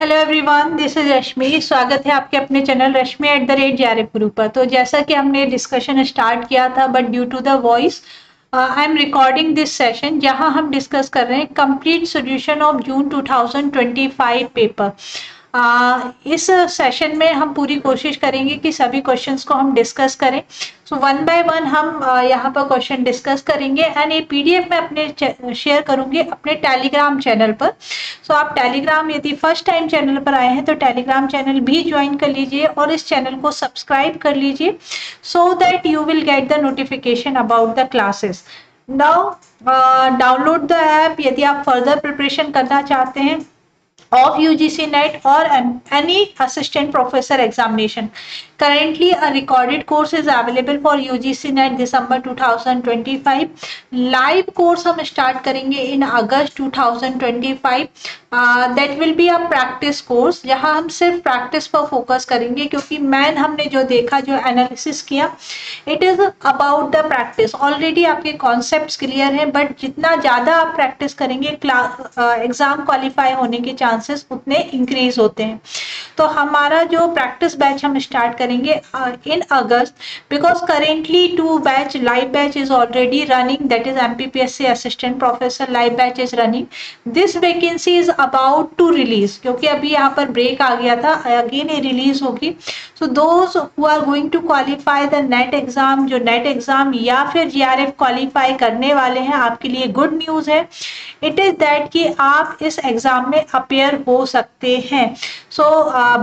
Hello everyone, this is रश्मि। स्वागत है आपके अपने चैनल rashmi@JRF गुरु पर। तो जैसा कि हमने डिस्कशन स्टार्ट किया था, but due to the voice I am recording this session, जहां हम डिस्कस कर रहे हैं complete solution of June 2025 paper. इस सेशन में हम पूरी कोशिश करेंगे कि सभी क्वेश्चंस को हम डिस्कस करें। सो वन बाय वन हम यहाँ पर क्वेश्चन डिस्कस करेंगे एंड ये पीडीएफ में अपने शेयर करूंगी अपने टेलीग्राम चैनल पर। सो आप टेलीग्राम यदि फर्स्ट टाइम चैनल पर आए हैं तो टेलीग्राम चैनल भी ज्वाइन कर लीजिए और इस चैनल को सब्सक्राइब कर लीजिए so that you will get the notification about the classes. Now download the app यदि आप फर्दर प्रिपरेशन करना चाहते हैं of UGC NET or any assistant professor examination. Currently, a recorded course is available for UGC NET December 2025. Live course हम start करेंगे in August 2025. That will be a practice course जहाँ हम सिर्फ practice पर focus करेंगे, क्योंकि man हमने जो देखा, जो analysis किया, it is about the practice. Already आपके concepts clear हैं, but जितना ज़्यादा आप practice करेंगे एग्जाम क्वालिफाई होने के चांसेस उतने इंक्रीज होते हैं। तो हमारा जो प्रैक्टिस बैच हम स्टार्ट करेंगे in August, because currently 2 batch live batch is already running, that is MPPSC assistant professor live batch is running. This vacancy is about to release, क्योंकि अभी यहाँ पर ब्रेक आ गया था, अगेन ये रिलीज होगी। So those who are going to qualify the NET exam, जो NET exam या फिर GRF क्वालिफाई करने वाले हैं, आपके लिए गुड न्यूज है। इट इज दैट कि आप इस एग्जाम में अपेयर हो सकते हैं। So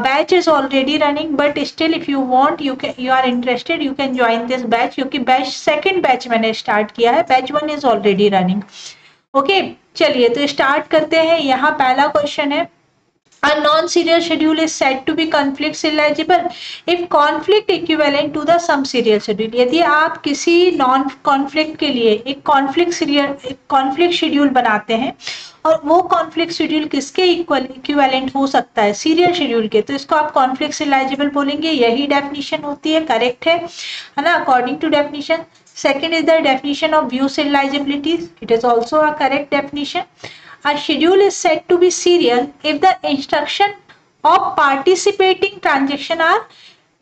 batch is already running, but still if you want, you are interested, you can join this batch, क्योंकि बैच सेकंड बैच मैंने स्टार्ट किया है, batch 1 is already running. Okay, चलिए तो स्टार्ट करते हैं। यहाँ पहला क्वेश्चन है, a non-serial schedule is said to be conflict eligible if conflict equivalent to the some serial schedule. यदि आप किसी नॉन कॉन्फ्लिक्ट के लिए एक कॉन्फ्लिक्ट शेड्यूल बनाते हैं और वो कॉन्फ्लिक्ट शेड्यूल किसके इक्विवेलेंट हो सकता है, सीरियल शेड्यूल के, तो इसको आप कॉन्फ्लिक्ट इलाइजिबल बोलेंगे। यही डेफिनेशन होती है, करेक्ट है ना, according to definition. Second is the definition of view serializability. It is also a correct definition. A schedule is said to be serial if the instruction of participating transaction are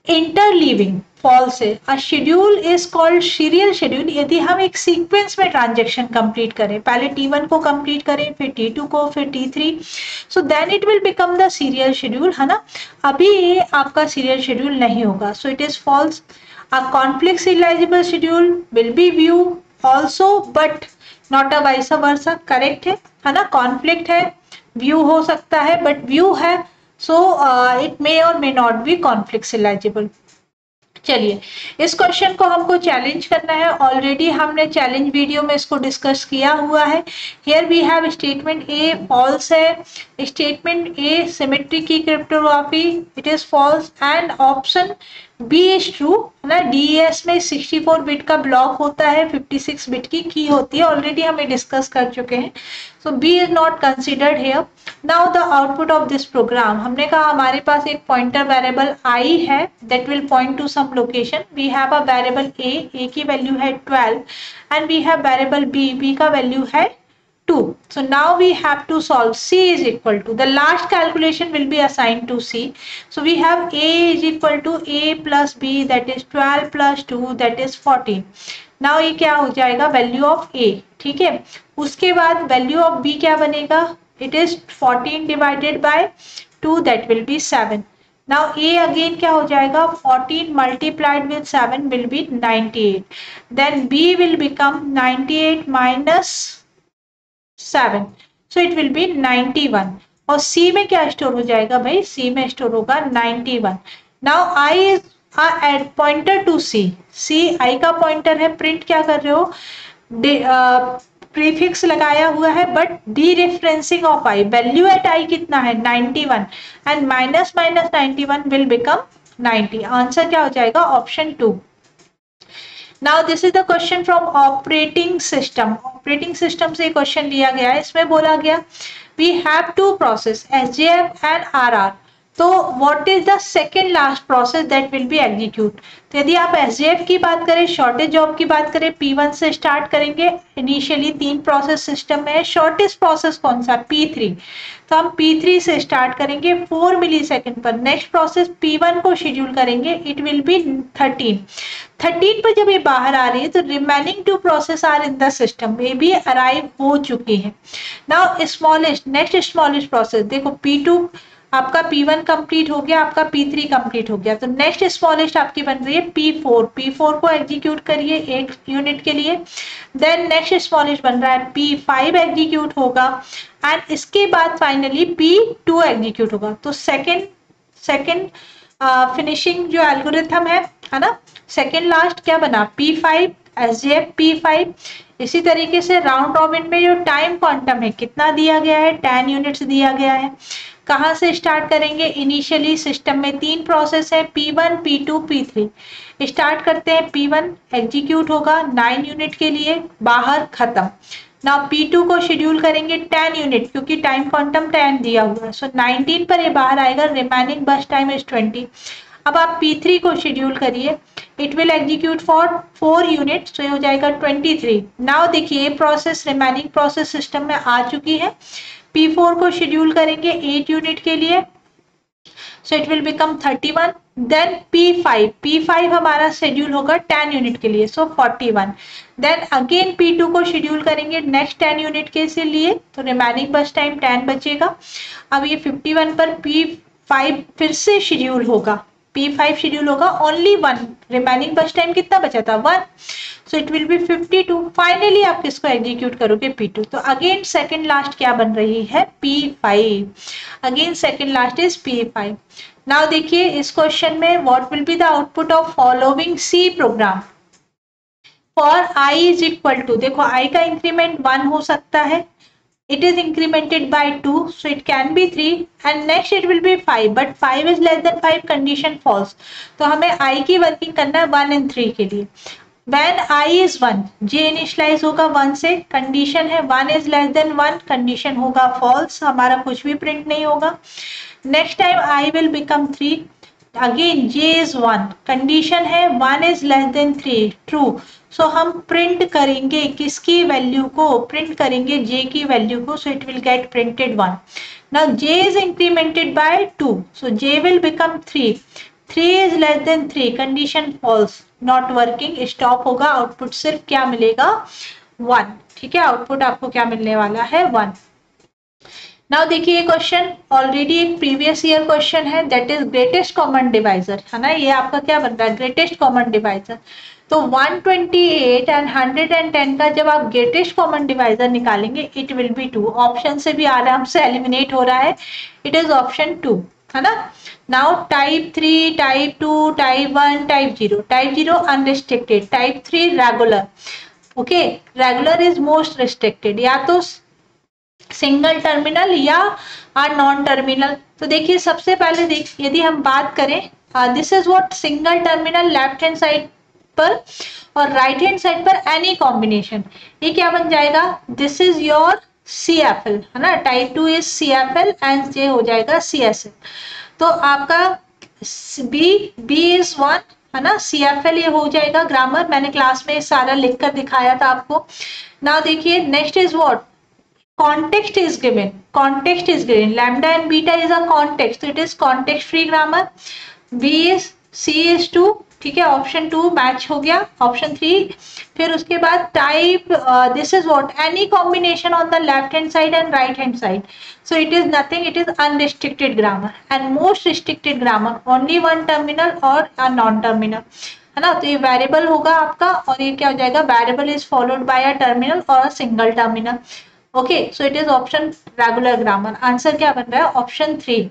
interleaving. False है। A schedule is called serial schedule यदि हम एक sequence में transaction complete करें, पहले T1 को complete करें, फिर T2 को, फिर T3, so then it will become the serial schedule, है ना। अभी ये आपका सीरियल शेड्यूल नहीं होगा, so it is false. A conflict eligible schedule will be view also but not a vice versa. Correct है ना, कॉन्फ्लिक्ट है, व्यू हो सकता है बट व्यू है, सो इट मे और may not be conflict eligible. चलिए इस क्वेश्चन को हमको चैलेंज करना है। ऑलरेडी हमने चैलेंज वीडियो में इसको डिस्कस किया हुआ है। Here we have statement A false है, statement A symmetry key cryptography, it is false, and option B is true, है ना। DES में 64 बिट का ब्लॉक होता है, 56 बिट की की होती है, ऑलरेडी हमें डिस्कस कर चुके हैं। So B is not considered here. Now the output of this program, हमने कहा हमारे पास एक पॉइंटर वेरिएबल आई है that will point to some location. We have a variable A की वैल्यू है 12 and we have variable B का value है 2. So now we have to solve. C is equal to, the last calculation will be assigned to C. So we have A is equal to A plus B, that is 12 plus 2, that is 14. Now ये क्या हो जाएगा, value of A, ठीक है। उसके बाद value of B क्या बनेगा, it is 14 divided by 2, that will be 7. Now A again क्या हो जाएगा, 14 multiplied with 7 will be 98. Then B will become 98 minus 7, so it will be 91. और C में क्या स्टोर हो जाएगा भाई, C में स्टोर होगा 91. Now I is a pointer to C. C I का पॉइंटर है, प्रिंट क्या कर रहे हो, प्रीफिक्स लगाया हुआ है, but dereferencing of I, value at I कितना है 91, and minus minus 91 will become 90. Answer क्या हो जाएगा, option 2. Now this is the question from operating system. Operating system से क्वेश्चन लिया गया है। इसमें बोला गया we have to process SJF and RR तो what is the second last process that will be execute. तो यदि आप एसजेएफ की बात करें, शॉर्टेज जॉब की बात करें, P1 से स्टार्ट करेंगे। इनिशियली 3 प्रोसेस सिस्टम में है, शॉर्टेस्ट प्रोसेस कौन सा, P3। तो हम P3 से स्टार्ट करेंगे 4 मिली सेकेंड पर। नेक्स्ट प्रोसेस P1 को शेड्यूल करेंगे, इट विल बी 13 पर जब ये बाहर आ रही है तो remaining 2 process are in the system, ये भी अराइव हो चुकी है। Now smallest, next smallest process देखो, P2 आपका P1 कंप्लीट हो गया, आपका P3 कंप्लीट हो गया, तो नेक्स्ट स्मॉलेस्ट आपकी बन रही है P4 को एग्जीक्यूट करिए 1 यूनिट के लिए। देन नेक्स्ट स्मॉलेस्ट बन रहा है P5 एग्जीक्यूट होगा, एंड इसके बाद फाइनली P2 एग्जीक्यूट होगा। तो सेकेंड फिनिशिंग जो एल्गोरिथम है ना, सेकेंड लास्ट क्या बना, P5 एसजेएफ P5। इसी तरीके से राउंड रॉबिन में जो टाइम क्वांटम है कितना दिया गया है, 10 यूनिट्स दिया गया है। कहाँ से स्टार्ट करेंगे, इनिशियली सिस्टम में 3 प्रोसेस है, P1 P2 P3। स्टार्ट करते हैं, P1 एग्जीक्यूट होगा 9 यूनिट के लिए, बाहर खत्म। नाउ P2 को शेड्यूल करेंगे 10 यूनिट, क्योंकि टाइम क्वांटम 10 दिया हुआ है, सो 19 पर ये बाहर आएगा, रिमेनिंग बस टाइम इज 20। अब आप P3 को शेड्यूल करिए, it will execute for 4 unit, तो ये हो जाएगा 23। नाउ देखिए ये प्रोसेस रिमेनिंग प्रोसेस सिस्टम में आ चुकी है। P4 को शेड्यूल करेंगे 8 यूनिट के लिए, so it will become 31। Then P5 हमारा शेड्यूल होगा 10 यूनिट के लिए, सो 41। देन अगेन P2 को शेड्यूल करेंगे नेक्स्ट 10 यूनिट के लिए, तो रिमेनिंग बस टाइम 10 बचेगा। अब ये 51 पर P5 फिर से शेड्यूल होगा, P5 शेड्यूल होगा ओनली 1, रिमेनिंग बस टाइम कितना बचा था, 1, सो इट विल बी 52। फाइनली आप किसको एग्जीक्यूट करोगे, P2। तो अगेन सेकेंड लास्ट क्या बन रही है, P5। Again second last is P5। Now देखिए इस क्वेश्चन में what will be the output of following C program for I is equal to, देखो I का इंक्रीमेंट 1 हो सकता है, it is incremented by 2, so it can be 3, and next it will be 5, but 5 is less than 5, condition false। तो हमें I की working करना है 1 and 3 के लिए। When I is 1, J initialise होगा 1 से, कंडीशन है 1 is less than 1, कंडीशन होगा false, हमारा कुछ भी प्रिंट नहीं होगा। Next time I will become 3, again J is 1, condition है 1 is less than 3, ट्रू। सो हम प्रिंट करेंगे किसकी वैल्यू को, प्रिंट करेंगे J की वैल्यू को, so it will get printed 1। Now J is incremented by 2, so J will become 3 is less than 3, condition false, not working, stop होगा। Output सिर्फ क्या मिलेगा, 1। ठीक है, आउटपुट आपको क्या मिलने वाला है, 1। नाउ देखिए क्वेश्चन ऑलरेडी एक प्रीवियस ईयर क्वेश्चन है, that is greatest common divisor, है ना। ये आपका क्या बन रहा है, ग्रेटेस्ट कॉमन डिवाइजर। तो 128 एंड 110 का जब आप ग्रेटेस्ट कॉमन डिवाइजर निकालेंगे, इट विल बी 2। ऑप्शन से भी आराम से एलिमिनेट हो रहा है, इट इज ऑप्शन 2, है ना। Now type 3, type 2, type 1, type 0। Type 0 unrestricted, type 3 regular. Okay, regular is most restricted, या तो सिंगल टर्मिनल या नॉन टर्मिनल। तो देखिए सबसे पहले यदि हम बात करें, this is what single terminal left hand side पर, और राइट हैंड साइड पर एनी कॉम्बिनेशन, ये क्या बन जाएगा, दिस इज योर CFL, है ना। टाइप 2 इज CFL एंड ये हो जाएगा CSL। तो आपका B इज 1, है ना, CFL ये हो जाएगा। ग्रामर मैंने क्लास में सारा लिख कर दिखाया था आपको। नाउ देखिए next is what, context is given, lambda and beta is a context, so it is context free grammar। C is 2, ठीक है, ऑप्शन 2 मैच हो गया, ऑप्शन 3। फिर उसके बाद type, this is what, any combination on the left hand side and right hand side, so it is nothing, it is unrestricted grammar. And most restricted grammar, only 1 terminal और non terminal, है ना। तो ये variable होगा आपका, और ये क्या हो जाएगा, variable is followed by a terminal और a single terminal. Okay, so it is option regular grammar. Answer क्या बन रहा है, option 3।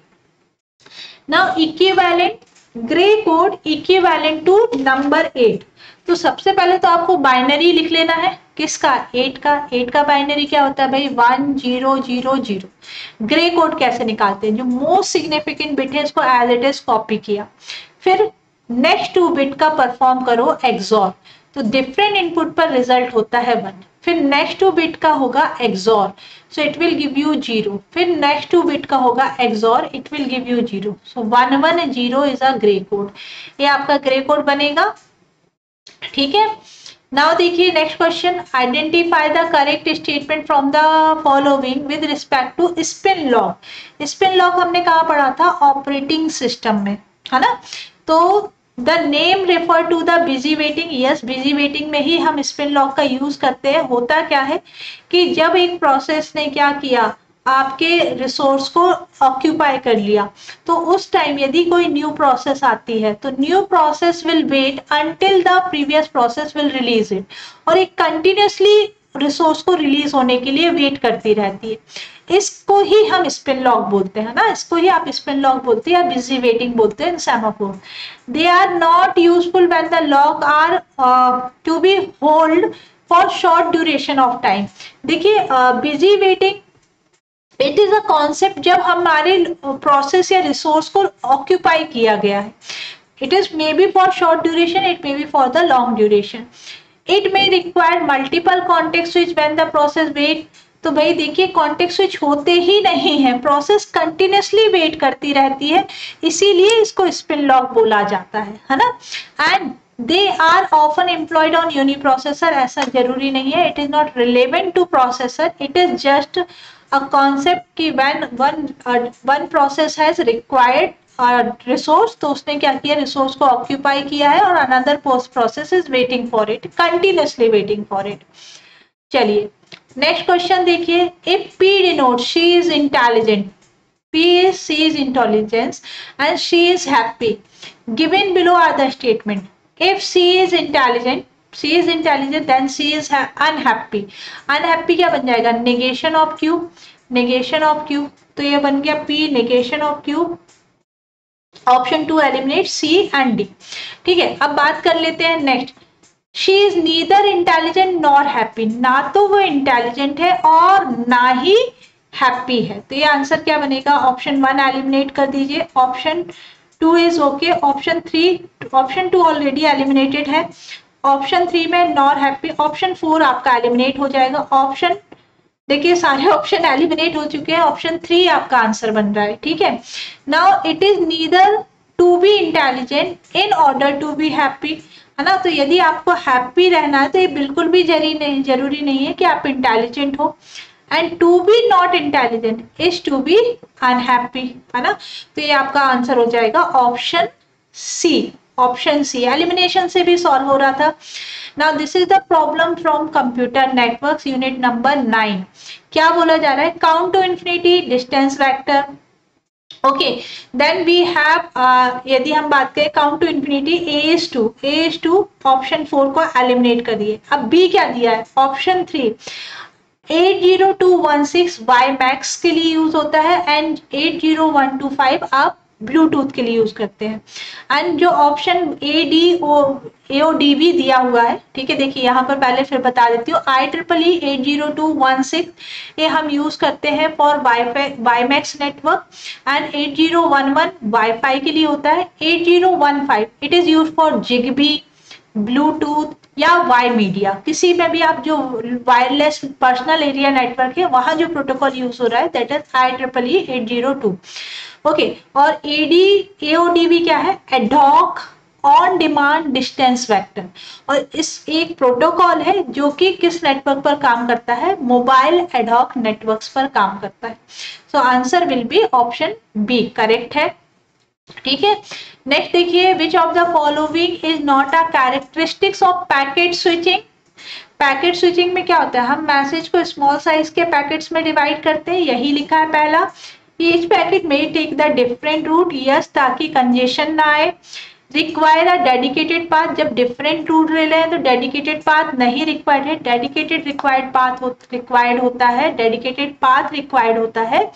Now equivalent gray code equivalent to number 8। तो सबसे पहले तो आपको बाइनरी लिख लेना है, किसका, 8 का। 8 का बाइनरी क्या होता है भाई, 1 0 0 0। ग्रे कोड कैसे निकालते हैं, जो मोस्ट सिग्निफिकेंट बिट है इसको एज इट इज कॉपी किया, फिर नेक्स्ट 2 बिट का परफॉर्म करो एक्सॉर, तो डिफरेंट इनपुट पर रिजल्ट होता है 1। फिर नेक्स्ट टू बिट का होगा XOR, so it will give you 0, फिर नेक्स्ट टू बिट का होगा XOR, it will give you 0, so 110 is a grey code, ये आपका ग्रे कोड बनेगा, ठीक है। नाउ देखिए next question, identify the correct statement from the following with respect to spin lock. Spin lock हमने कहाँ पढ़ा था, ऑपरेटिंग सिस्टम में, है ना। तो the name refer to the busy waiting, yes busy waiting में ही हम स्पिन लॉक का यूज करते हैं। होता क्या है कि जब एक प्रोसेस ने क्या किया, आपके रिसोर्स को ऑक्यूपाई कर लिया, तो उस टाइम यदि कोई न्यू प्रोसेस आती है तो new process will wait until the previous process will release it, और एक कंटिन्यूसली रिसोर्स को रिलीज होने के लिए वेट करती रहती है। इसको ही हम स्पिन लॉक बोलते हैं ना, इसको ही आप स्पिन लॉक बोलते हैं या बिजी वेटिंग बोलते हैं in semaphore. They are not useful when the lock are to be hold for short duration of time. देखिए busy waiting it is a concept जब हमारे प्रोसेस या रिसोर्स को ऑक्यूपाई किया गया है। It is may be for short duration, it may be for the long duration. It may require multiple context switch when the process wait. तो भाई देखिए कॉन्टेक्स्ट स्विच होते ही नहीं है, प्रोसेस कंटिन्यूसली वेट करती रहती है, इसीलिए इसको स्पिन लॉक बोला जाता है ना। And they are often employed on uniprocessor, ऐसा जरूरी नहीं है, it is not relevant to processor, it is just a concept कि when one process has required resource, तो उसने क्या किया, रिसोर्स को ऑक्यूपाई किया है, और another process is waiting for it, continuously waiting for it. चलिए नेक्स्ट क्वेश्चन देखिए, if P denotes she is intelligent, P is she is intelligence and she is happy, given below are the statement. If she is intelligent then she is unhappy. Unhappy क्या बन जाएगा, negation of Q, negation of Q, तो ये बन गया P negation of Q। Option 2 eliminate C and D, ठीक है। अब बात कर लेते हैं next, she is neither intelligent nor happy, ना तो वो इंटेलिजेंट है और ना ही हैप्पी है, तो ये आंसर क्या बनेगा, ऑप्शन 1 एलिमिनेट कर दीजिए, option 2 is okay, option 2 already eliminated है, ऑप्शन 3 में नॉर हैप्पी, ऑप्शन 4 आपका एलिमिनेट हो जाएगा, ऑप्शन देखिए सारे ऑप्शन एलिमिनेट हो चुके हैं, ऑप्शन 3 आपका आंसर बन रहा है, ठीक है। Now it is neither to be intelligent in order to be happy, है ना। तो यदि आपको हैप्पी रहना है तो ये बिल्कुल भी जरूरी नहीं है कि आप इंटेलिजेंट हो, and to be not intelligent is to be unhappy, है ना। तो ये आपका आंसर हो जाएगा option C, option C elimination से भी सॉल्व हो रहा था। Now this is the problem from computer networks unit number 9। क्या बोला जा रहा है, count to infinity distance vector, okay. Then we have यदि हम बात करें count to infinity, A is to option 4 को एलिमिनेट कर दिए। अब बी क्या दिया है, ऑप्शन 3 80216 वाई मैक्स के लिए यूज होता है, एंड 80125 आप ब्लूटूथ के लिए यूज करते हैं। एंड जो ऑप्शन AODV दिया हुआ है, ठीक है, देखिए यहाँ पर पहले फिर बता देती हूँ, IEEE 80216 ये हम यूज करते हैं for WiMAX network, and 8011 wifi के लिए होता है, 8015 it is use for Zigbee, Bluetooth या वाई मीडिया, किसी में भी आप जो वायरलेस पर्सनल एरिया नेटवर्क है वहां जो प्रोटोकॉल यूज हो रहा है दैट इज IEEE 802, ओके। और AODV क्या है, ad hoc on demand distance vector, और इस एक प्रोटोकॉल है जो कि किस नेटवर्क पर काम करता है, मोबाइल एडॉक नेटवर्क्स पर काम करता है। So answer will be option B correct है, ठीक है। नेक्स्ट देखिए, which of the following is not a characteristics of packet switching. Packet switching में क्या होता है, हम मैसेज को स्मॉल साइज के पैकेट्स में डिवाइड करते हैं, यही लिखा है पहला। ईच पैकेट में take the different route, yes, ताकि कंजेशन ना आए। रिक्वायर अ डेडिकेटेड पाथ, जब डिफरेंट रूट ले लें तो डेडिकेटेड पाथ नहीं रिक्वायर्ड है, डेडिकेटेड रिक्वायर्ड पाथ रिक्वायर्ड होता है, डेडिकेटेड पाथ रिक्वायर्ड होता है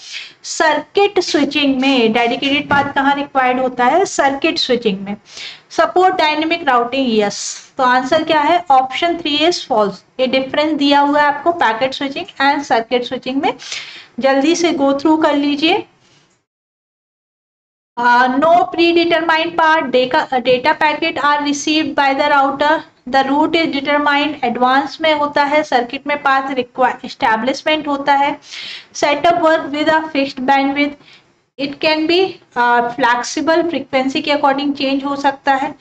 सर्किट स्विचिंग में। डेडिकेटेड पाथ कहाँ रिक्वायर्ड होता है, सर्किट स्विचिंग में। Support dynamic routing, yes. तो आंसर क्या है, ऑप्शन 3 इज फॉल्स। ये डिफरेंस दिया हुआ है आपको packet switching and circuit switching में, जल्दी से गो थ्रू कर लीजिए। No predetermined path, data packet are received by the router, the route is determined, advance में होता है, सर्किट में पाथ एस्टैब्लिशमेंट होता है, setup work with a fixed bandwidth, it can be flexible, frequency के according change हो सकता है,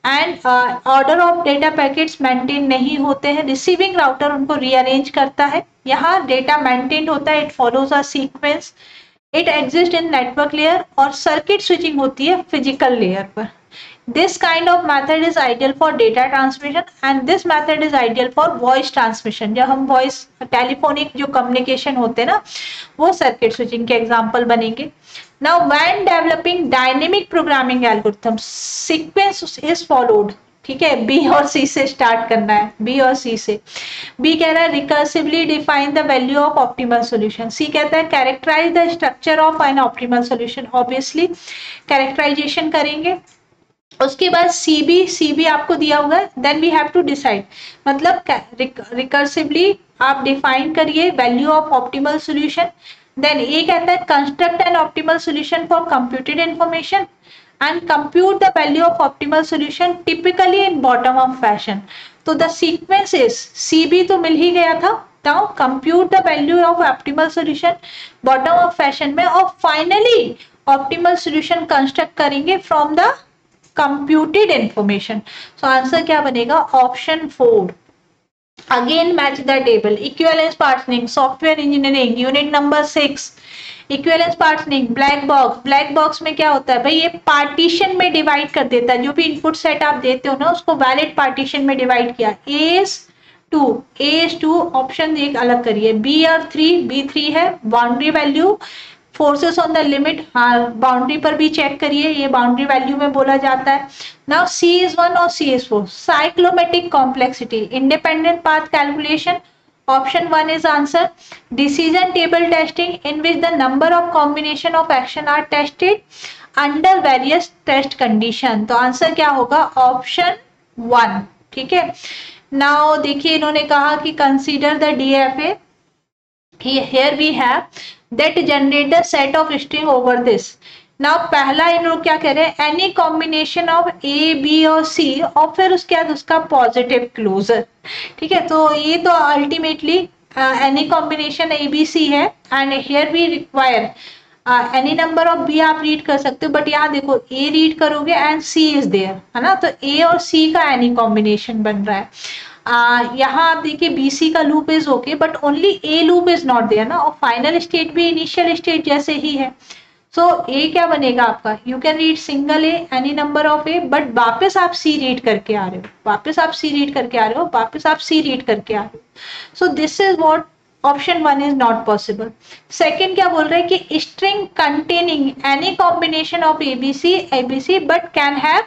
and order of data packets maintain नहीं होते हैं, रिसीविंग राउटर उनको रीअरेंज करता है, यहाँ डेटा मेंटेन होता है, it follows a sequence, it exist in network layer, और सर्किट स्विचिंग होती है फिजिकल लेयर पर। This kind of method is ideal for data transmission and this method is ideal for voice transmission। जब हम voice telephonic जो communication होते हैं ना, वो सर्किट स्विचिंग के एग्जाम्पल बनेंगे। Now when developing dynamic programming algorithm, sequence is followed, ठीक है, बी और सी से स्टार्ट करना है, बी और सी से। बी कह रहा है recursively define the value of optimal solution, C कहता है characterize the structure of an optimal solution, obviously characterization करेंगे। उसके बाद सी बी आपको दिया हुआ है, then we have to decide, मतलब रिकर्सिवली आप डिफाइन करिए value of optimal solution. Then A कहता है construct an optimal solution for computed information and compute the value of optimal solution typically in bottom of fashion. तो the sequence is, C B तो मिल ही गया था, now compute the value of optimal solution bottom of fashion में, और finally optimal solution construct करेंगे from the computed information. So answer क्या बनेगा, option 4। Again match the table, equivalence partitioning, software engineering, unit number 6, equivalence partitioning, black box. Black box में क्या होता है भाई, ये पार्टीशन में डिवाइड कर देता है, जो भी इनपुट सेट आप देते हो ना उसको वैलिड पार्टीशन में डिवाइड किया, A2 ऑप्शन एक अलग करिए, B और 3, B3 है, boundary value, forces on the limit, हाँ बाउंड्री पर भी चेक करिए, ये बाउंड्री वैल्यू में बोला जाता है। नाउ C is 1 और C is 4, cyclomatic complexity, independent path calculation, option 1 is answer. Decision table testing in which the number of combination of action are tested under various test condition, तो answer क्या होगा, option 1, ठीक है। Now देखिए इन्होंने कहा कि consider the DFA, here we have that generate the set of string over this। Now पहला इन लोग क्या कह रहे हैं, any combination of A B और सी, और फिर उसके बाद उसका पॉजिटिव क्लोजर, ठीक है। तो ये तो ultimately any combination A B C है, and here we require any number of B आप रीड कर सकते हो, बट यहाँ देखो ए रीड करोगे एंड सी इज देयर, है ना, तो ए और सी का एनी कॉम्बिनेशन बन रहा है। यहाँ आप देखिए BC का loop is okay, but only A loop is not there ना, और फाइनल स्टेट भी इनिशियल स्टेट जैसे ही है। सो ए क्या बनेगा आपका, you can read single A, any number of A, but वापस आप सी रीड करके आ रहे हो, वापस आप सी रीड करके आ रहे हो, वापस आप सी रीड करके आ रहे हो। So this is what option 1 is not possible. Second क्या बोल रहे हैं कि string containing any combination of ABC but can have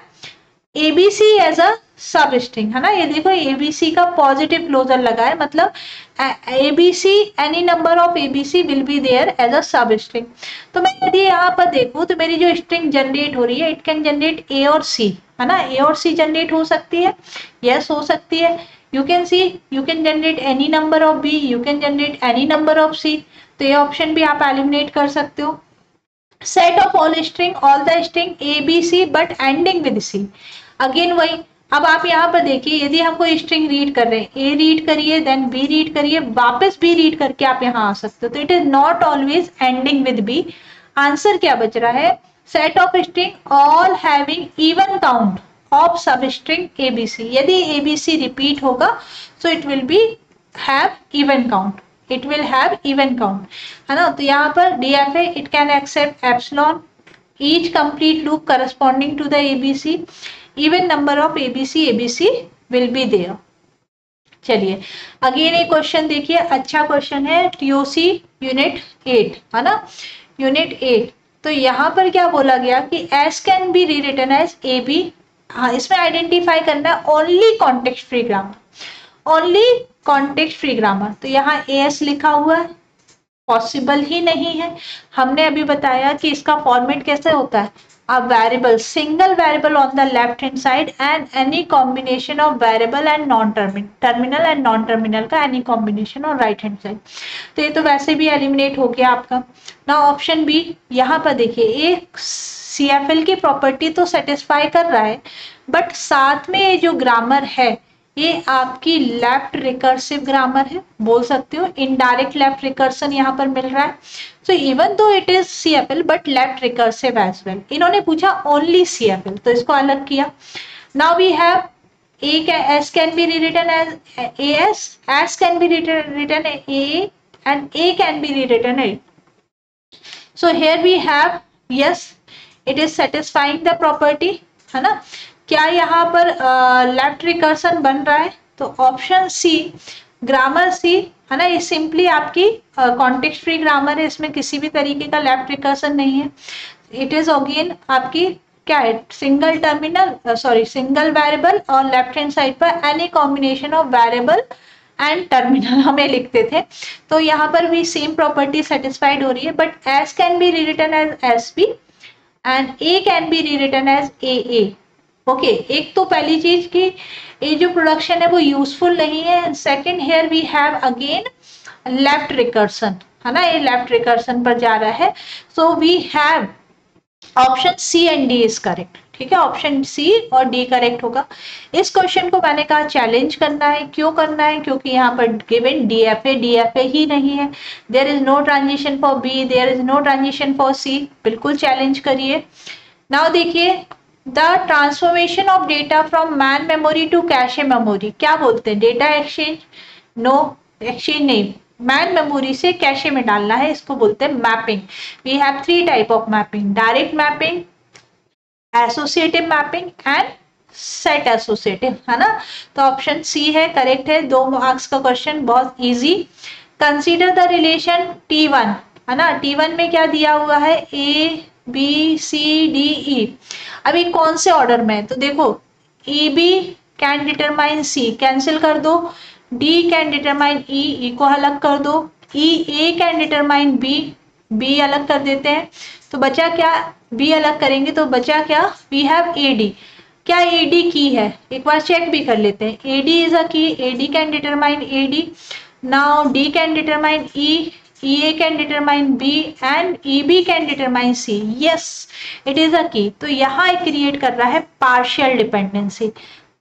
ABC as a substring, है ना, ये देखो ABC का पॉजिटिव क्लोजर लगा है, मतलब ABC any number of ABC will be there as a substring. तो मैं यदि यहाँ पर देखूँ तो मेरी जो स्ट्रिंग जनरेट हो रही है, इट कैन जनरेट A और C, है ना, A और C जनरेट हो सकती है, यस हो सकती है। You can see, you can generate any number of B, you can generate any number of C, तो ये ऑप्शन भी आप एलिमिनेट कर सकते हो। Set of all the string ABC but ending with C, again वही। अब आप यहाँ पर देखिए, यदि हम कोई स्ट्रिंग रीड कर रहे हैं, ए रीड करिए, देन बी रीड करिए, वापस बी रीड करके आप यहाँ आ सकते हो, तो it is not always ending with B. Answer क्या बच रहा है, set of string all having even count of substring ABC, यदि ABC रिपीट होगा so it will be have even count, it will have even count, है ना। तो यहाँ पर DFA it can accept epsilon each complete loop corresponding to the ABC, even number of ABC will be there। चलिए again एक question देखिए, अच्छा question है, TOC यूनिट 8, है ना, यूनिट 8। तो यहाँ पर क्या बोला गया कि S can be rewritten as AB, हाँ इसमें आइडेंटिफाई करना है only context free grammar, only context free grammar. तो यहाँ AS लिखा हुआ है, पॉसिबल ही नहीं है। हमने अभी बताया कि इसका फॉर्मेट कैसे होता है, a variable, single variable on the left hand side and any combination of variable and terminal and non terminal का any combination on right hand side। तो ये तो वैसे भी एलिमिनेट हो गया आपका। ना ऑप्शन बी, यहाँ पर देखिए ये CFL की प्रॉपर्टी तो सेटिस्फाई कर रहा है, बट साथ में ये जो ग्रामर है ये आपकी लेफ्ट रिकर्सिव ग्रामर है, बोल सकते हो। इनडायरेक्ट लेफ्ट रिकर्सन यहाँ पर मिल रहा है। So even though it is CFL but left recursive as well. इन्होंने पूछा ओनली CFL, तो इसको अलग किया। Now we have S can be rewritten as AS, S can be written A, and A can be rewritten A. So here we have yes, it is satisfying the property, है ना। क्या यहाँ पर left recursion बन रहा है? तो option C, grammar सी, है ना। ये सिंपली आपकी कॉन्टेक्स्ट फ्री ग्रामर है, इसमें किसी भी तरीके का लेफ्ट रिकर्सन नहीं है। इट इज अगेन आपकी क्या है, सिंगल टर्मिनल सिंगल वेरिएबल और लेफ्ट हैंड साइड पर any combination of variable and terminal हमें लिखते थे। तो यहाँ पर भी सेम प्रॉपर्टी सेटिस्फाइड हो रही है, but S can be rewritten as SP and A can be rewritten as AA। Okay, एक तो पहली चीज की ये जो प्रोडक्शन है वो यूजफुल नहीं है। Second, here we have again left recursion, है ना, ये लेफ्ट रिकर्सन पर जा रहा है। So we have option C and D is correct. ठीक है, ऑप्शन C और D करेक्ट होगा। इस क्वेश्चन को मैंने कहा चैलेंज करना है। क्यों करना है? क्योंकि यहाँ पर गिवन DFA ही नहीं है। There is no transition for B, there is no transition for C। बिल्कुल चैलेंज करिए। नाउ देखिए, the transformation of data from main memory to cache memory, क्या बोलते हैं? Data exchange? नो, एक्सचेंज नहीं, मैन मेमोरी से कैशे में डालना है, इसको बोलते हैं mapping. We have 3 type of mapping, direct mapping, associative mapping and set associative, है ना। तो ऑप्शन C है, करेक्ट है। 2 मार्क्स का क्वेश्चन, बहुत easy. Consider the relation T1, है ना। T1 में क्या दिया हुआ है? ABCDE। अभी कौन से ऑर्डर में? तो देखो, EB can determine C, cancel कर दो। D कैन डिटरमाइन E को अलग कर दो। A कैन डिटरमाइन B अलग कर देते हैं। तो बचा क्या? B अलग करेंगे तो बचा क्या? We have AD। क्या AD की है? एक बार चेक भी कर लेते हैं। AD इज अ की, AD can determine AD। Now D can determine EA can determine B and EB can determine C। Yes, it is अ की। तो यहाँ क्रिएट कर रहा है पार्शियल डिपेंडेंसी।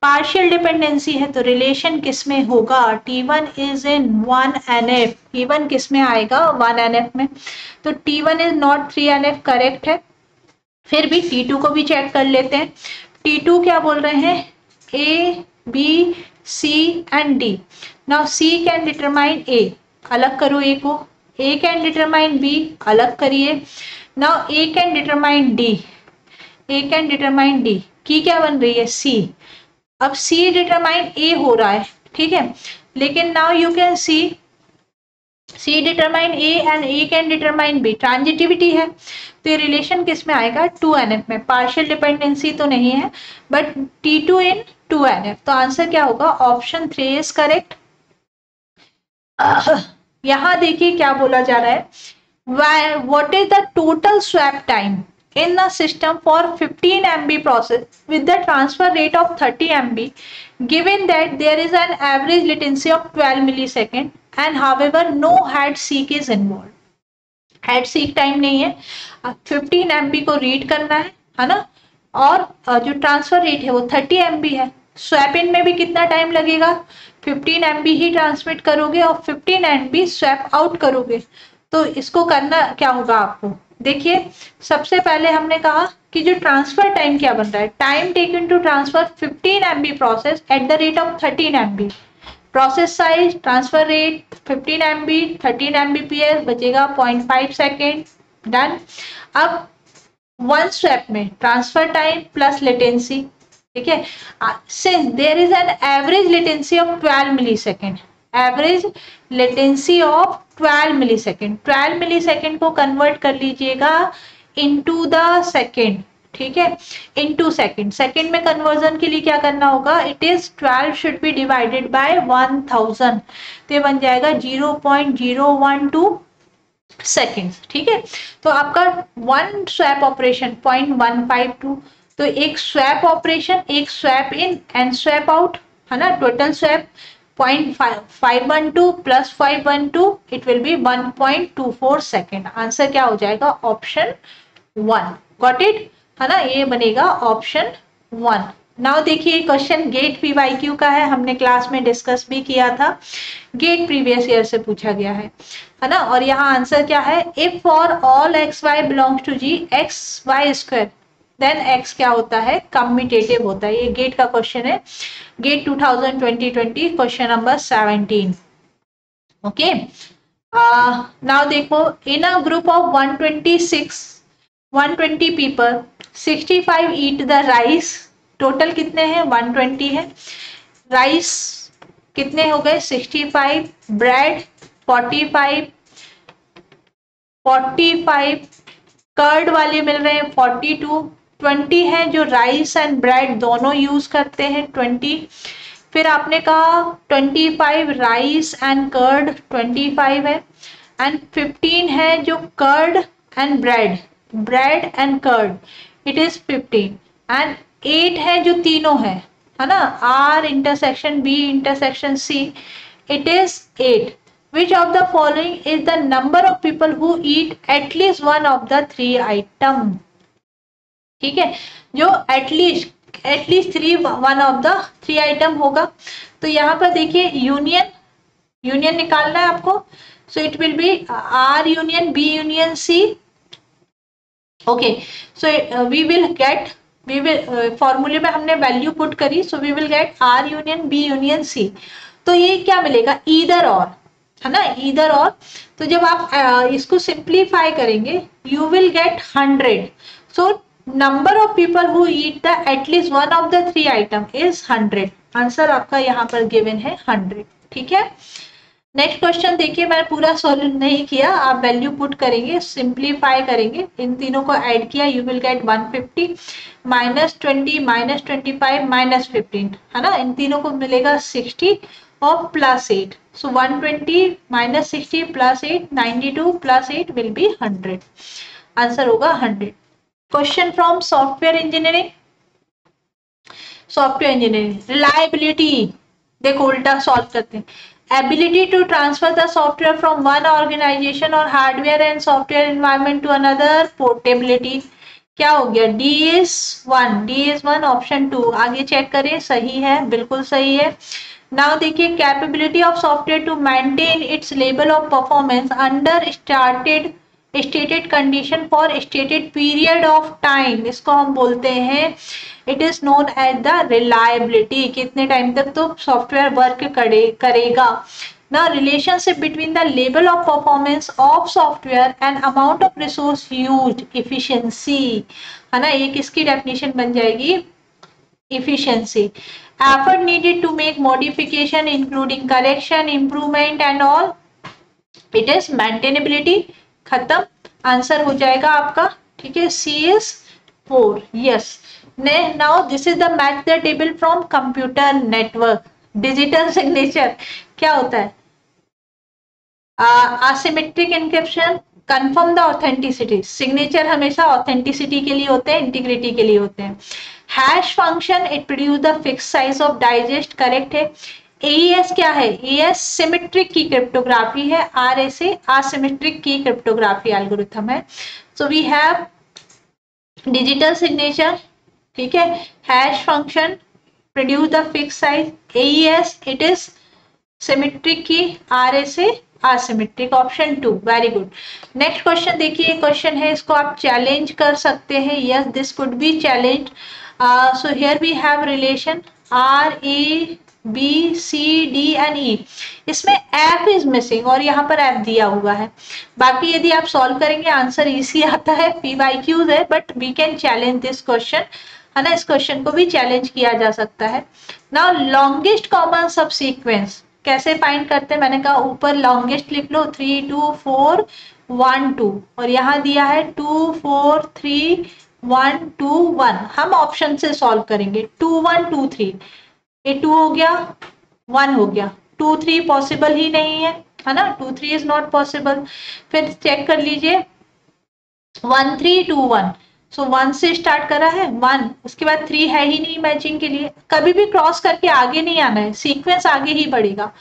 पार्शियल डिपेंडेंसी है तो रिलेशन किस में होगा? T1 is in 1NF। T1 किस में आएगा? 1NF में। तो T1 is not 3NF, correct है। फिर भी T2 को भी चेक कर लेते हैं। T2 क्या बोल रहे हैं? A, B, C and D। Now C can determine A, अलग करो A को। A कैन डिटरमाइन B, अलग करिए। Now A can determine D, A can determine D की क्या बन रही है? C। अब C डिटरमाइन A हो रहा है, ठीक है, लेकिन now you can see C determine A and A can determine B, transitivity है। तो ये रिलेशन किस में आएगा? 2NF में। पार्शियल डिपेंडेंसी तो नहीं है, बट T2 इन 2NF। तो आंसर क्या होगा? Option 3 is correct. यहाँ देखिए क्या बोला जा रहा है, what is the total swap time in the system for 15 MB process with the transfer rate of 30 MB, given that there is an average latency of 12 millisecond and however no head seek is involved. Head seek time नहीं है, 15 MB को read करना है ना, और जो transfer rate है वो 30 MB है। स्वैप इन में भी कितना टाइम लगेगा? 15 MB ही ट्रांसमिट करोगे और 15 MB स्वैप आउट करोगे। तो इसको करना क्या होगा आपको? देखिए, सबसे पहले हमने कहा कि जो ट्रांसफर टाइम क्या बन रहा है, time taken to transfer 15 MB process at the rate of 13 MB। Process size, transfer rate 15 MB, 13 Mbps, बचेगा 0.5 सेकेंड। डन। अब वन स्वैप में ट्रांसफर टाइम प्लस लेटेंसी, ठीक है, since there is an average latency of 12 millisecond, average latency of 12 millisecond, 12 millisecond को convert कर लीजिएगा into the second, ठीक है, इनटू सेकेंड। सेकेंड में कन्वर्जन के लिए क्या करना होगा? It is 12 should be divided bye 1000, तो ये बन जाएगा 0.012 सेकेंड्स, ठीक है। तो आपका वन स्वैप ऑपरेशन 0.152, तो एक स्वैप ऑपरेशन, एक swap in and swap out, है ना, total swap 0.512 plus 512, it will B 1.24 second. Answer क्या हो जाएगा? ऑप्शन 1। गॉट इट, है ना, ये बनेगा ऑप्शन 1। नाउ देखिए क्वेश्चन गेट पीवाईक्यू का है, हमने क्लास में डिस्कस भी किया था, गेट प्रीवियस ईयर से पूछा गया है ना। और यहाँ आंसर क्या है, if for all X Y belongs to G X Y square then X क्या होता है, कम्यूटेटिव होता है। ये गेट का क्वेश्चन है, GATE 2020 question number 17। Okay, now देखो, in a group of 120 people 65 eat the rice, total कितने हैं 120 है, राइस कितने हो गए 65, ब्रेड 45 कर्ड वाले मिल रहे हैं 42, 20 है जो राइस एंड ब्रेड दोनों यूज करते हैं 20, फिर आपने कहा 25 राइस एंड कर्ड 25 है, एंड 15 है जो curd and bread and curd it is 15, and 8 है जो तीनों है ना, R intersection B intersection C it is 8। Which of the following is the number of people who eat at least one of the 3 item? ठीक है, जो at least 3 one of the 3 item होगा। तो यहाँ पर देखिए यूनियन निकालना है आपको, so it will be R union B union C। okay, so we will फॉर्मूले में हमने वैल्यू पुट करी, so we will get R union B union C। तो ये क्या मिलेगा, ईदर और, है ना, ईदर और। तो जब आप इसको सिंप्लीफाई करेंगे you will get 100। So number of people who eat the at least one of the 3 item is 100। Answer आपका यहाँ पर गिवन है 100। ठीक है, नेक्स्ट क्वेश्चन देखिए, मैंने पूरा सॉल्व नहीं किया, आप वैल्यू पुट करेंगे, सिंप्लीफाई करेंगे, इन तीनों को ऐड किया, यू विल गेट 150 -20 -25 -15, है ना, इन तीनों को मिलेगा 60 और +8, so 120 -60 +8 92 +8 will be 100। आंसर होगा 100। Question from software engineering, reliability, देखो उल्टा सॉल्व करते हैं, ability to transfer the software from one organisation और hardware and software environment to another, portability क्या हो गया, D is 1 ऑप्शन 2। आगे चेक करें, सही है, बिल्कुल सही है। नाउ देखिए, capability of software to maintain its level of performance under stated condition for stated period of time, इसको हम बोलते हैं, it is known as the reliability, कितने टाइम तक तो सॉफ्टवेयर वर्क करेगा ना। Relationship between the level of performance of software and amount of resource used, efficiency, है ना, एक इसकी डेफिनेशन बन जाएगी efficiency, effort needed to make modification including correction, improvement and all, it is maintainability। खत्म, answer हो जाएगा आपका, ठीक है, C is 4। yes, now this is the match the table from computer network। Digital signature क्या होता है, asymmetric encryption, confirm the authenticity, signature हमेशा ऑथेंटिसिटी के लिए होते हैं, इंटीग्रिटी के लिए होते हैं। Hash function, it produce the fix size of digest, correct है। AES क्या है, AES सिमेट्रिक की क्रिप्टोग्राफी है, RSA asymmetric key cryptography algorithm है। So we have digital signature, ठीक है, hash function produce the fix size, AES it is symmetric key, RSA asymmetric, option 2। Very good. Next question देखिए, question है, इसको आप challenge कर सकते हैं, yes this could be challenge. So here we have relation R A B C D and E, इसमें F is missing और यहाँ पर F दिया हुआ है, बाकी यदि आप सॉल्व करेंगे आंसर इजी आता है, PYQs है, but we can challenge this question, है ना, इस क्वेश्चन को भी चैलेंज किया जा सकता है। Now longest common sub sequence कैसे फाइंड करते हैं, मैंने कहा ऊपर लॉन्गेस्ट लिख लो 3 2 4 1 2 और यहाँ दिया है 2 4 3 1 2 1, हम ऑप्शन से सॉल्व करेंगे, 2 1 2 3, ये 2 हो गया 1 हो गया, 2 3 पॉसिबल ही नहीं है ना, 2 3 इज नॉट पॉसिबल। फिर चेक कर लीजिए 1 3 2 1, सो 1 से स्टार्ट करा है 1, उसके बाद 3 है ही नहीं मैचिंग के लिए, कभी भी क्रॉस करके आगे नहीं आना है, सीक्वेंस आगे ही बढ़ेगा,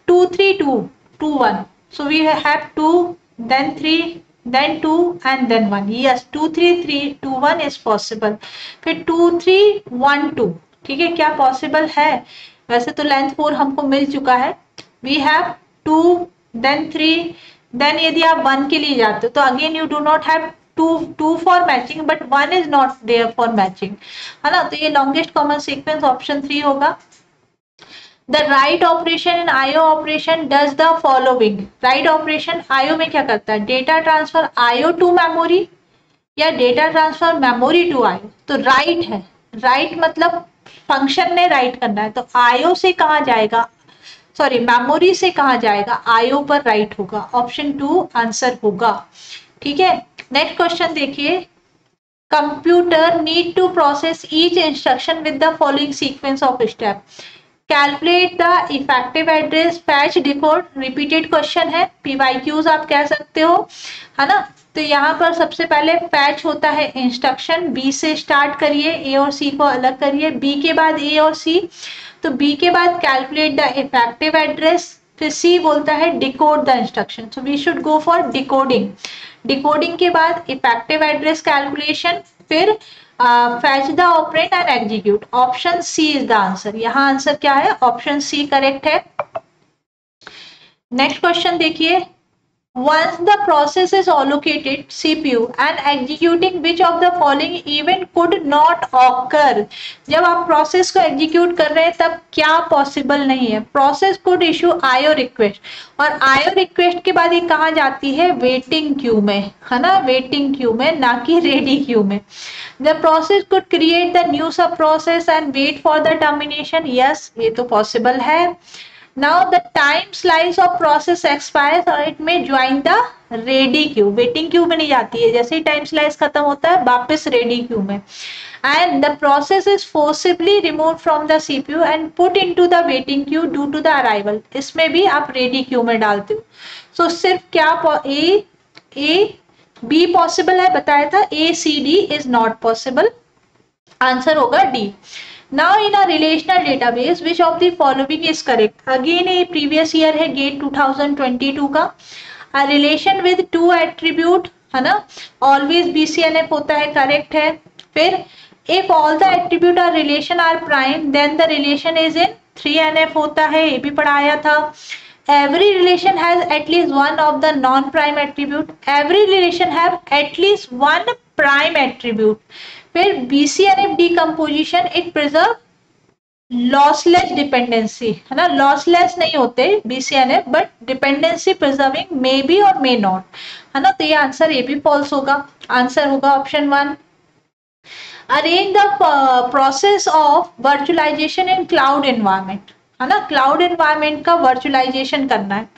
2 3 2 2 1, सो we have 2 then 3 then 2 and then 1, yes 2 3 3 2 1 is possible। फिर 2 3 1 2, ठीक है, क्या पॉसिबल है? वैसे तो लेंथ 4 हमको मिल चुका है। वी हैव 2 देन 3 देन यदि आप 1 के लिए जाते हो तो again you do not have 2 for matching but 1 is not there for matching, है ना। तो ये लॉन्गेस्ट कॉमन सीक्वेंस ऑप्शन 3 होगा। The write operation in IO operation does the following. Write operation IO में क्या करता है? Data transfer IO to memory या data transfer memory to IO। तो राइट है, राइट मतलब फंक्शन ने राइट करना है, तो IO से कहाँ जाएगा, सॉरी मेमोरी से कहाँ जाएगा, IO पर राइट होगा। ऑप्शन 2 आंसर होगा। ठीक है, नेक्स्ट क्वेश्चन देखिए। Computer need to process each instruction with the following sequence of step. Calculate the effective address, fetch, decode, repeated question है, पीवाईक्यूज आप कह सकते हो, है ना। तो यहाँ पर सबसे पहले फैच होता है इंस्ट्रक्शन, बी से स्टार्ट करिए, ए और सी को अलग करिए, बी के बाद ए और सी, तो बी के बाद कैलकुलेट द इफेक्टिव एड्रेस, फिर सी बोलता है decode the instruction, so we should go for decoding. Decoding के बाद इफेक्टिव एड्रेस कैलकुलेशन, फिर fetch the operand and execute. Option C is the answer. यहाँ आंसर क्या है? ऑप्शन सी करेक्ट है। नेक्स्ट क्वेश्चन देखिए। Once the process is allocated CPU and executing which of the following event could not occur। जब आप process को execute कर रहे हैं तब क्या पॉसिबल नहीं है? Process could issue IO request, और IO रिक्वेस्ट के बाद ये कहाँ जाती है? वेटिंग क्यू में, है ना, वेटिंग क्यू में, ना कि रेडी क्यू में। The process could create the new sub process and wait for the termination। yes, ये तो पॉसिबल है। Now the time slice of process expires or it may join the ready queue। waiting queue में नहीं जाती है, जैसे ही time slice खत्म होता है वापस ready queue में। And the process is forcibly removed from the CPU and put into the waiting queue due to the arrival। इसमें भी आप ready queue में डालते हो। So सिर्फ क्या A B पॉसिबल है बताया था, A C D is not possible। Answer होगा D. Now in a relational database which of the following is correct। again ये previous year है, गेट 2022 का। a relation with 2 attribute, है ना, always BCNF होता है, करेक्ट है। फिर if all the attribute or relation are prime then the relation is in 3NF होता है, ये भी पढ़ाया था। every relation has at least one of the non prime attribute। every relation have at least one prime attribute। फिर BCNF decomposition it preserve lossless dependency, है ना, lossless नहीं होते BCNF but dependency preserving may be और may not, है ना। तो ये आंसर ये भी फॉल्स होगा। आंसर होगा option 1। Arrange the process of virtualization in cloud environment, है ना, क्लाउड एनवायरनमेंट का वर्चुअलाइजेशन करना है।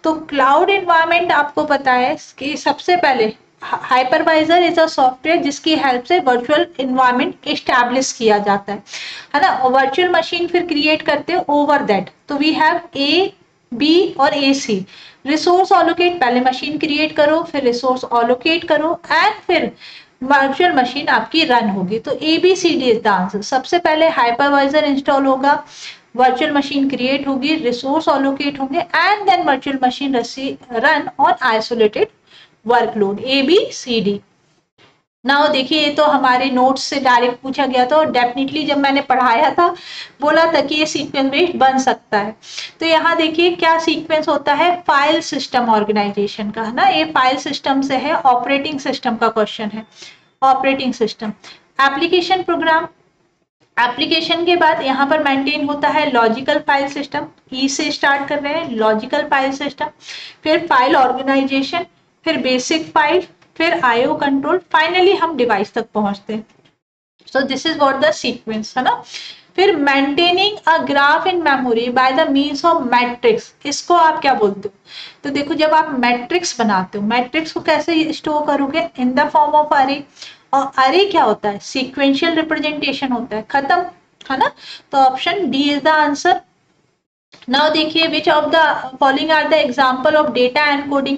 तो क्लाउड एनवायरनमेंट आपको पता है कि सबसे पहले हाइपरवाइजर इज अ सॉफ्टवेयर जिसकी हेल्प से वर्चुअल एनवायरनमेंट एस्टैब्लिश किया जाता है ना। वर्चुअल मशीन फिर क्रिएट करते हैं ओवर दैट। तो वी हैव ए बी और ए सी। रिसोर्स ऑलोकेट, पहले मशीन क्रिएट करो, फिर रिसोर्स ऑलोकेट करो एंड फिर वर्चुअल मशीन आपकी रन होगी। तो A B C D is the answer. सबसे पहले हाइपरवाइजर इंस्टॉल होगा, वर्चुअल मशीन क्रिएट होगी, रिसोर्स ऑलोकेट होंगे and then virtual machine run on isolated workload. A B C D. Now देखिए, ये तो हमारे नोट्स से डायरेक्ट पूछा गया था और डेफिनेटली जब मैंने पढ़ाया था बोला था कि ये सीक्वेंस बेस्ड बन सकता है। तो यहाँ देखिए क्या सीक्वेंस होता है, फाइल सिस्टम ऑर्गेनाइजेशन का, है ना। ये फाइल सिस्टम से है, ऑपरेटिंग सिस्टम का क्वेश्चन है। Operating system, application program, application के बाद यहाँ पर मेंटेन होता है लॉजिकल फाइल सिस्टम। ई से स्टार्ट कर रहे हैं, लॉजिकल फाइल सिस्टम, फिर फाइल ऑर्गेनाइजेशन, फिर बेसिक फाइल, फिर आईओ कंट्रोल, फाइनली हम डिवाइस तक पहुंचते हैं। सो this is what the sequence, है ना। फिर maintaining a graph in memory by the means of matrix, इसको आप क्या बोलते हो? तो देखो, जब आप मैट्रिक्स बनाते हो, मैट्रिक्स को कैसे स्टोर करोगे? इन द फॉर्म ऑफ अरे। और अरे क्या होता है? सीक्वेंशियल रिप्रेजेंटेशन होता है, खत्म, है ना। तो option D is the answer. Now देखिए, which of the following are the example of data encoding.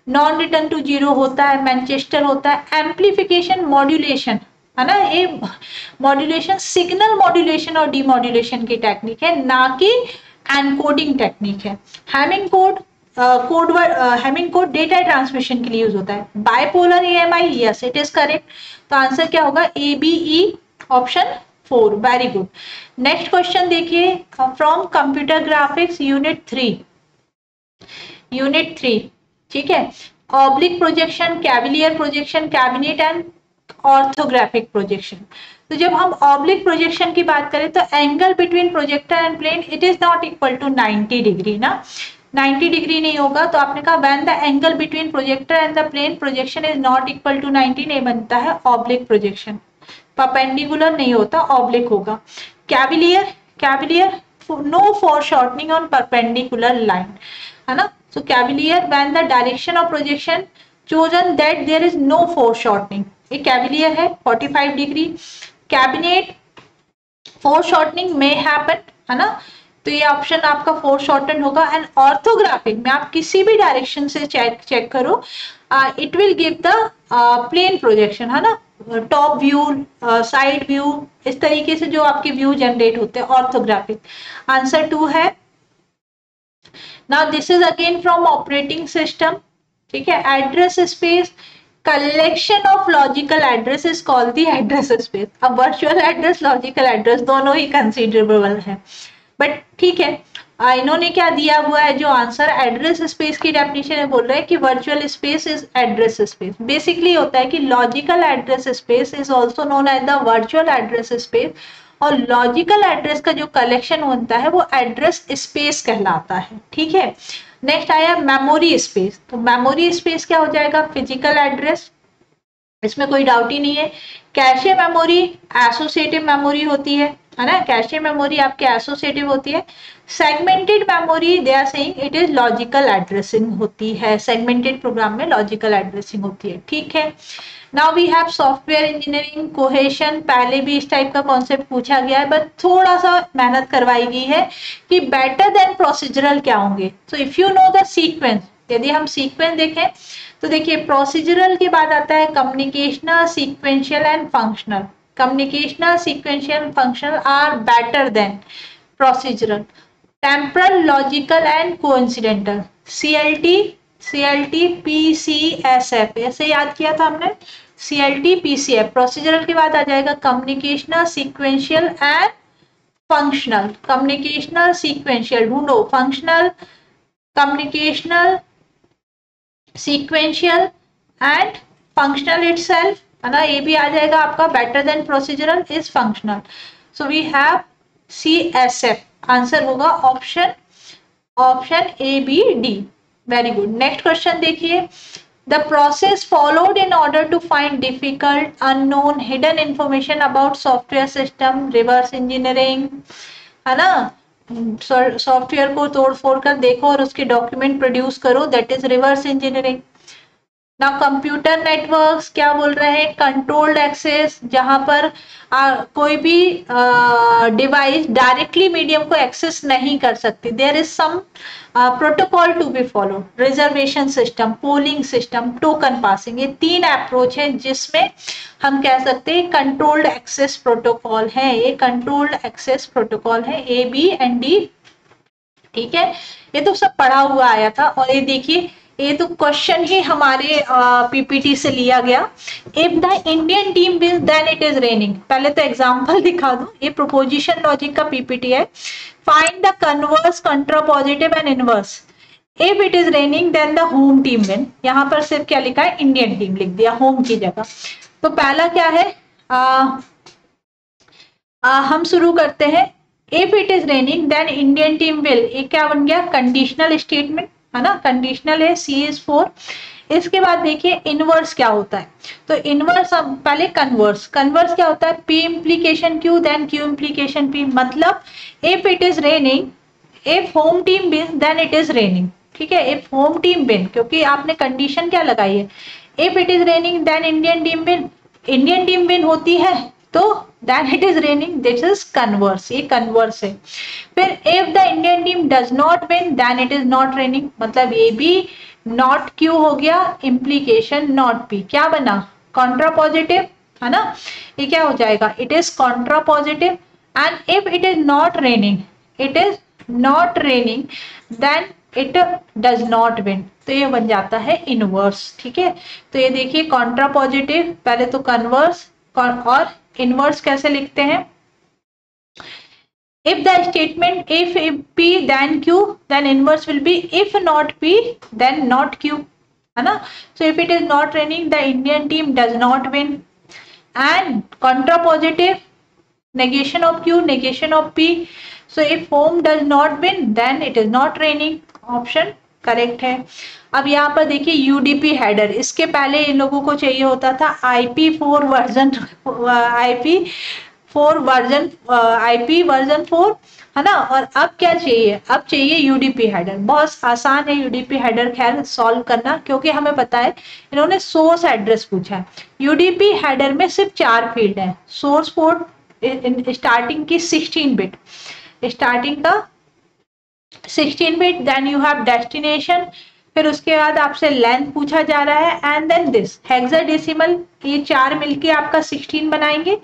Non return to zero होता है, मैनचेस्टर होता है, एम्प्लीफिकेशन, मॉड्यूलेशन, है ना। ये मॉड्यूलेशन सिग्नल मॉड्यूलेशन और डीमॉड्यूलेशन की टेक्निक है, ना कि एनकोडिंग टेक्निक है। Hamming code, Hamming code data transmission के लिए यूज होता है। Bipolar EMI, yes it is correct. तो आंसर क्या होगा? ABE, option 4। Very good. Next question देखिए फ्रॉम कंप्यूटर ग्राफिक्स यूनिट 3, ठीक है। Oblique projection, cavalier projection, cabinet and orthographic projection. तो जब हम ऑब्लिक प्रोजेक्शन की बात करें तो angle between projector and plane it is not equal to 90 degree ना, 90 डिग्री नहीं होगा। तो आपने कहा when the angle between projector and the plane projection is not equal to 90, नहीं बनता है ऑब्लिक प्रोजेक्शन। परपेंडिकुलर नहीं होता, ऑब्लिक होगा। Cavalier, no foreshortening on perpendicular line, है ना। So cavalier when the direction of projection chosen that there is no foreshortening, ये cavalier है 45 degree. Cabinet, foreshortening may happen, है ना, तो ये ऑप्शन आपका फोरशॉर्टन होगा। एंड ऑर्थोग्राफिक में आप किसी भी डायरेक्शन से चेक करो, it will give the plane projection, है ना, टॉप व्यू, साइड व्यू, इस तरीके से जो आपके व्यू जनरेट होते हैं ऑर्थोग्राफिक। आंसर 2 है। Now this is again from operating system, ठीक है। Address space, collection of logical address is called the address space. अब वर्चुअल एड्रेस, लॉजिकल एड्रेस दोनों ही कंसीडरेबल है, बट ठीक है। इन्होंने क्या दिया हुआ है जो आंसर, एड्रेस स्पेस की डेफिनेशन है, बोल रहे हैं कि virtual space is address space. Basically होता है कि logical address space is also known as the virtual address space, और लॉजिकल एड्रेस का जो कलेक्शन होता है वो एड्रेस स्पेस कहलाता है, ठीक है। नेक्स्ट आया मेमोरी स्पेस। तो मेमोरी स्पेस क्या हो जाएगा, फिजिकल एड्रेस, इसमें कोई डाउट ही नहीं है। कैशे मेमोरी एसोसिएटिव मेमोरी होती है ना, कैशे मेमोरी आपके एसोसिएटिव होती है। Segmented memory they are saying it is logical addressing होती है, सेगमेंटेड प्रोग्राम में लॉजिकल एड्रेसिंग होती है, ठीक है। Now we have software engineering, cohesion, पहले भी इस टाइप का कॉन्सेप्ट पूछा गया है, बट थोड़ा सा मेहनत करवाई गई है कि बेटर देन प्रोसीजरल क्या होंगे। So if you know the sequence, यदि हम सीक्वेंस देखें तो देखिए प्रोसीजरल के बाद आता है communicational, sequential and functional. Communicational, sequential, functional are better than procedural. Temporal, logical and coincidental, CLT, PCSF, ऐसे याद किया था हमने, CLT, PCF। प्रोसीजरल के बाद आ जाएगा communicational, sequential and functional. Communicational, sequential ढूंढो, functional, communicational, sequential and functional itself, है ना, ये भी आ जाएगा आपका। Better than procedural is functional, so we have CSF। Answer होगा option ABD। Very good. Next question देखिए, the process followed in order to find difficult, unknown, hidden information about software system, reverse engineering, है ना, software को तोड़ फोड़ कर देखो और उसके डॉक्यूमेंट प्रोड्यूस करो, दैट इज रिवर्स इंजीनियरिंग। ना कंप्यूटर नेटवर्क्स क्या बोल रहे हैं, कंट्रोल्ड एक्सेस, जहां पर कोई भी डिवाइस डायरेक्टली मीडियम को एक्सेस नहीं कर सकती, there is some protocol to be follow. Reservation system, polling system, token passing, ये 3 अप्रोच है जिसमें हम कह सकते हैं कंट्रोल्ड एक्सेस प्रोटोकॉल है, ये कंट्रोल्ड एक्सेस प्रोटोकॉल है, A, B and D, ठीक है। ये तो सब पढ़ा हुआ आया था। और ये देखिए, ये तो क्वेश्चन ही हमारे PPT से लिया गया। If the Indian team wins then it is raining, पहले तो एग्जांपल दिखा दूं, ये प्रोपोजिशन लॉजिक का PPT है। Find the converse, contrapositive and inverse. If it is raining then the home team win, यहाँ पर सिर्फ क्या लिखा है, इंडियन टीम लिख दिया होम की जगह। तो पहला क्या है, हम शुरू करते हैं। If it is raining then Indian team will, ये क्या बन गया, कंडीशनल स्टेटमेंट, है ना, कंडीशनल है, C is 4। इसके बाद देखिए इनवर्स क्या होता है, तो इनवर्स, पहले कन्वर्स क्या होता है, P implication Q then Q implication P। मतलब if it is raining, if home team win then it is raining, ठीक है। इफ होम टीम विन, क्योंकि आपने कंडीशन क्या लगाई है, if it is raining then Indian team win, Indian team win होती है तो then it is raining, this is converse, ये converse है। फिर if the Indian team does not win then it is not raining, मतलब ये भी not Q हो गया, implication not P, क्या बना, contrapositive, है ना, ये क्या हो जाएगा, it is contrapositive। and if it is not raining, then it does not win, तो ये बन जाता है inverse, ठीक है। तो ये देखिए contrapositive, पहले तो converse, और इनवर्स कैसे लिखते हैं, If the statement if P then Q, then inverse will be if not P then not Q, है ना. So if it is not raining, the Indian team does not win. And contrapositive, negation of Q, negation of P. So if home does not win, then it is not raining. Option correct है. अब यहाँ पर देखिए UDP header, इसके पहले इन लोगों को चाहिए होता था IP4 वर्जन, IP वर्जन 4, है ना. और अब क्या चाहिए, अब चाहिए यूडीपी हेडर. बहुत आसान है यूडीपी हेडर खैर सॉल्व करना, क्योंकि हमें पता है इन्होंने सोर्स एड्रेस पूछा है. यूडीपी हेडर में सिर्फ 4 फील्ड है. सोर्स पोर्ट स्टार्टिंग की 16 बिट, स्टार्टिंग का 16 bit, then you have destination, फिर उसके बाद आपसे लेंथ पूछा जा रहा है, एंड देन दिस हेक्साडेसिमल. ये 4 मिलके आपका 16 बनाएंगे.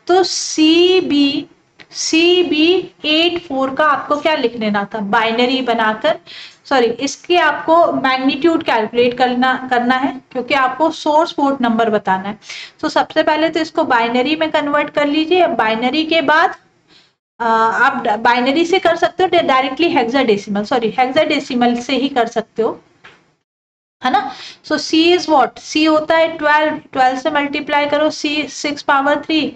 तो CB84 का आपको क्या लिख लेना था, बाइनरी बनाकर, सॉरी इसके आपको मैग्नीट्यूड कैलकुलेट करना है, क्योंकि आपको सोर्स पोर्ट नंबर बताना है. तो सबसे पहले तो इसको बाइनरी में कन्वर्ट कर लीजिए. बाइनरी के बाद आप बाइनरी से कर सकते हो डायरेक्टली हेक्साडेसिमल, सॉरी हेक्साडेसिमल से ही कर सकते हो, है ना. सो C इज व्हाट, C होता है 12 से मल्टीप्लाई करो, C 6 पावर 3.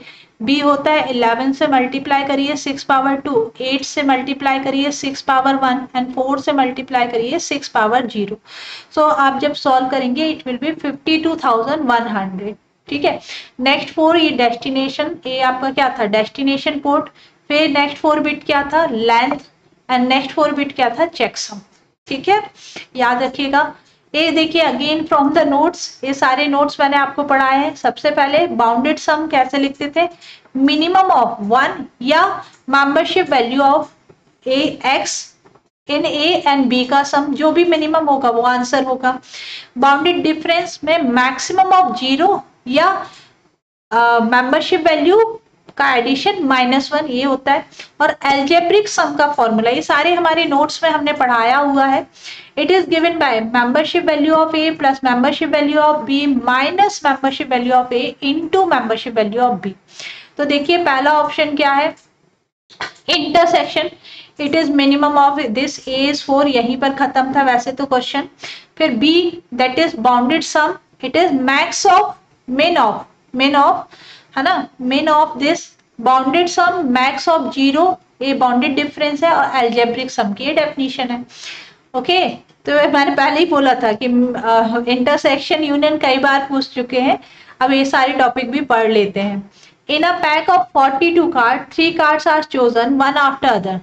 B होता है 11 से मल्टीप्लाई करिए 6 पावर 2, 8 से मल्टीप्लाई करिए 6 पावर 1, एंड 4 से मल्टीप्लाई करिए 6 पावर 0. सो आप जब सॉल्व करेंगे इट विल बी 52,100. ठीक है. नेक्स्ट 4 ये डेस्टिनेशन, ये आपका क्या था, डेस्टिनेशन पोर्ट. फिर नेक्स्ट 4 बिट क्या था, लेंथ, एंड नेक्स्ट 4 बिट क्या था, चेकसम. ठीक है, याद रखिएगा. ये देखिए अगेन फ्रॉम द नोट्स, ये सारे नोट्स मैंने आपको पढ़ाए हैं. सबसे पहले बाउंडेड सम कैसे लिखते थे, मिनिमम ऑफ 1 या membership value of X in A and B का सम, जो भी मिनिमम होगा वो आंसर होगा. बाउंडेड डिफरेंस में मैक्सिमम ऑफ 0 या मेंबरशिप वैल्यू का एडिशन -1, ये होता है. और एल्जेब्रिक सम का फॉर्मूला, ये सारे हमारे नोट्स में हमने पढ़ाया हुआ है. It is given by membership value of A plus membership value of B minus membership value of A into membership value of B. तो देखिए पहला ऑप्शन क्या है, intersection. It is minimum of this, A is 4, यहीं पर खत्म था वैसे तो क्वेश्चन. फिर B that is bounded sum, it is max of min of, है ना, min of this. Bounded sum max of 0, ये बाउंडेड डिफरेंस है, और एल्जेब्रिक सम की ये डेफिनेशन है. ओके तो मैंने पहले ही बोला था कि इंटरसेक्शन यूनियन कई बार पूछ चुके हैं. अब ये सारे टॉपिक भी पढ़ लेते हैं. In a pack of 42 card, 3 cards are chosen one after other.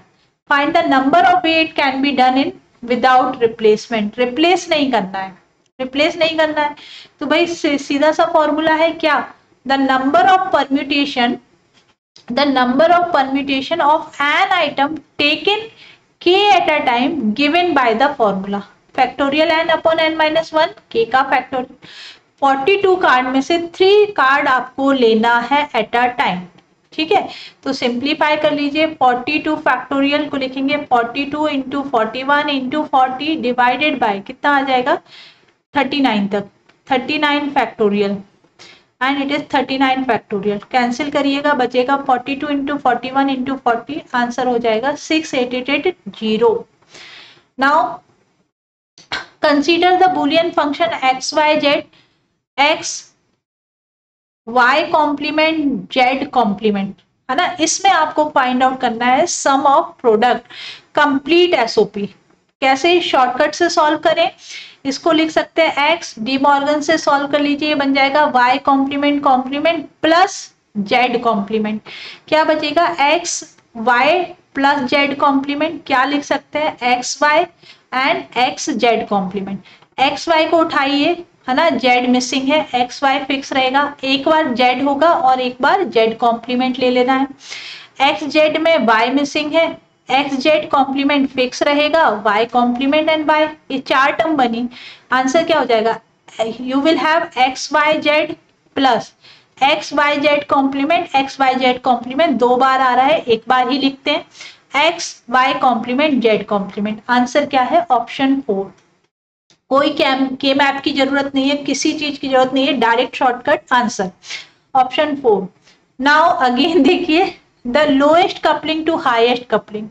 Find the number of way it can be done in without replacement. Replace नहीं करना है, रिप्लेस नहीं करना है. तो भाई सीधा सा फॉर्मूला है क्या, the number of permutation of an item taken k at a time given by the formula factorial n upon n minus 1 k का फैक्टोरियल. 42 कार्ड में से 3 कार्ड आपको लेना है एट अ टाइम. ठीक है, तो सिंप्लीफाई कर लीजिए. 42 फैक्टोरियल को लिखेंगे 42 इंटू 41 इंटू 40 डिवाइडेड बाय कितना आ जाएगा 39 तक, 39 factorial, and it is 39 factorial. Cancel करिएगा, बचेगा 42 इंटू 41 इंटू 40, आंसर हो जाएगा 6880. Now consider the boolean function x y z, x y complement z complement, है ना. इसमें आपको फाइंड आउट करना है sum of product, complete SOP. कैसे, शॉर्टकट से सॉल्व करें. इसको लिख सकते हैं एक्स, डी मॉर्गन से सॉल्व कर लीजिए, बन जाएगा y complement plus z complement. क्या बचेगा, x y plus z complement. क्या लिख सकते हैं, x y and x z complement. X Y को उठाइए, है ना, जेड मिसिंग है, एक्स वाई फिक्स रहेगा. एक बार जेड होगा और एक बार जेड कॉम्प्लीमेंट ले लेना है. एक्स जेड में वाई मिसिंग है, एक्स जेड कॉम्प्लीमेंट फिक्स रहेगा, y कॉम्प्लीमेंट एंड y, ये 4 टर्म बनी. आंसर क्या हो जाएगा, you will have x y z plus x y z complement. X y z complement 2 बार आ रहा है, एक बार ही लिखते हैं, x y complement z complement. Answer क्या है, ऑप्शन 4. कोई के मैप की जरूरत नहीं है, किसी चीज की जरूरत नहीं है, direct shortcut answer option 4. Now again देखिए the lowest coupling to highest coupling,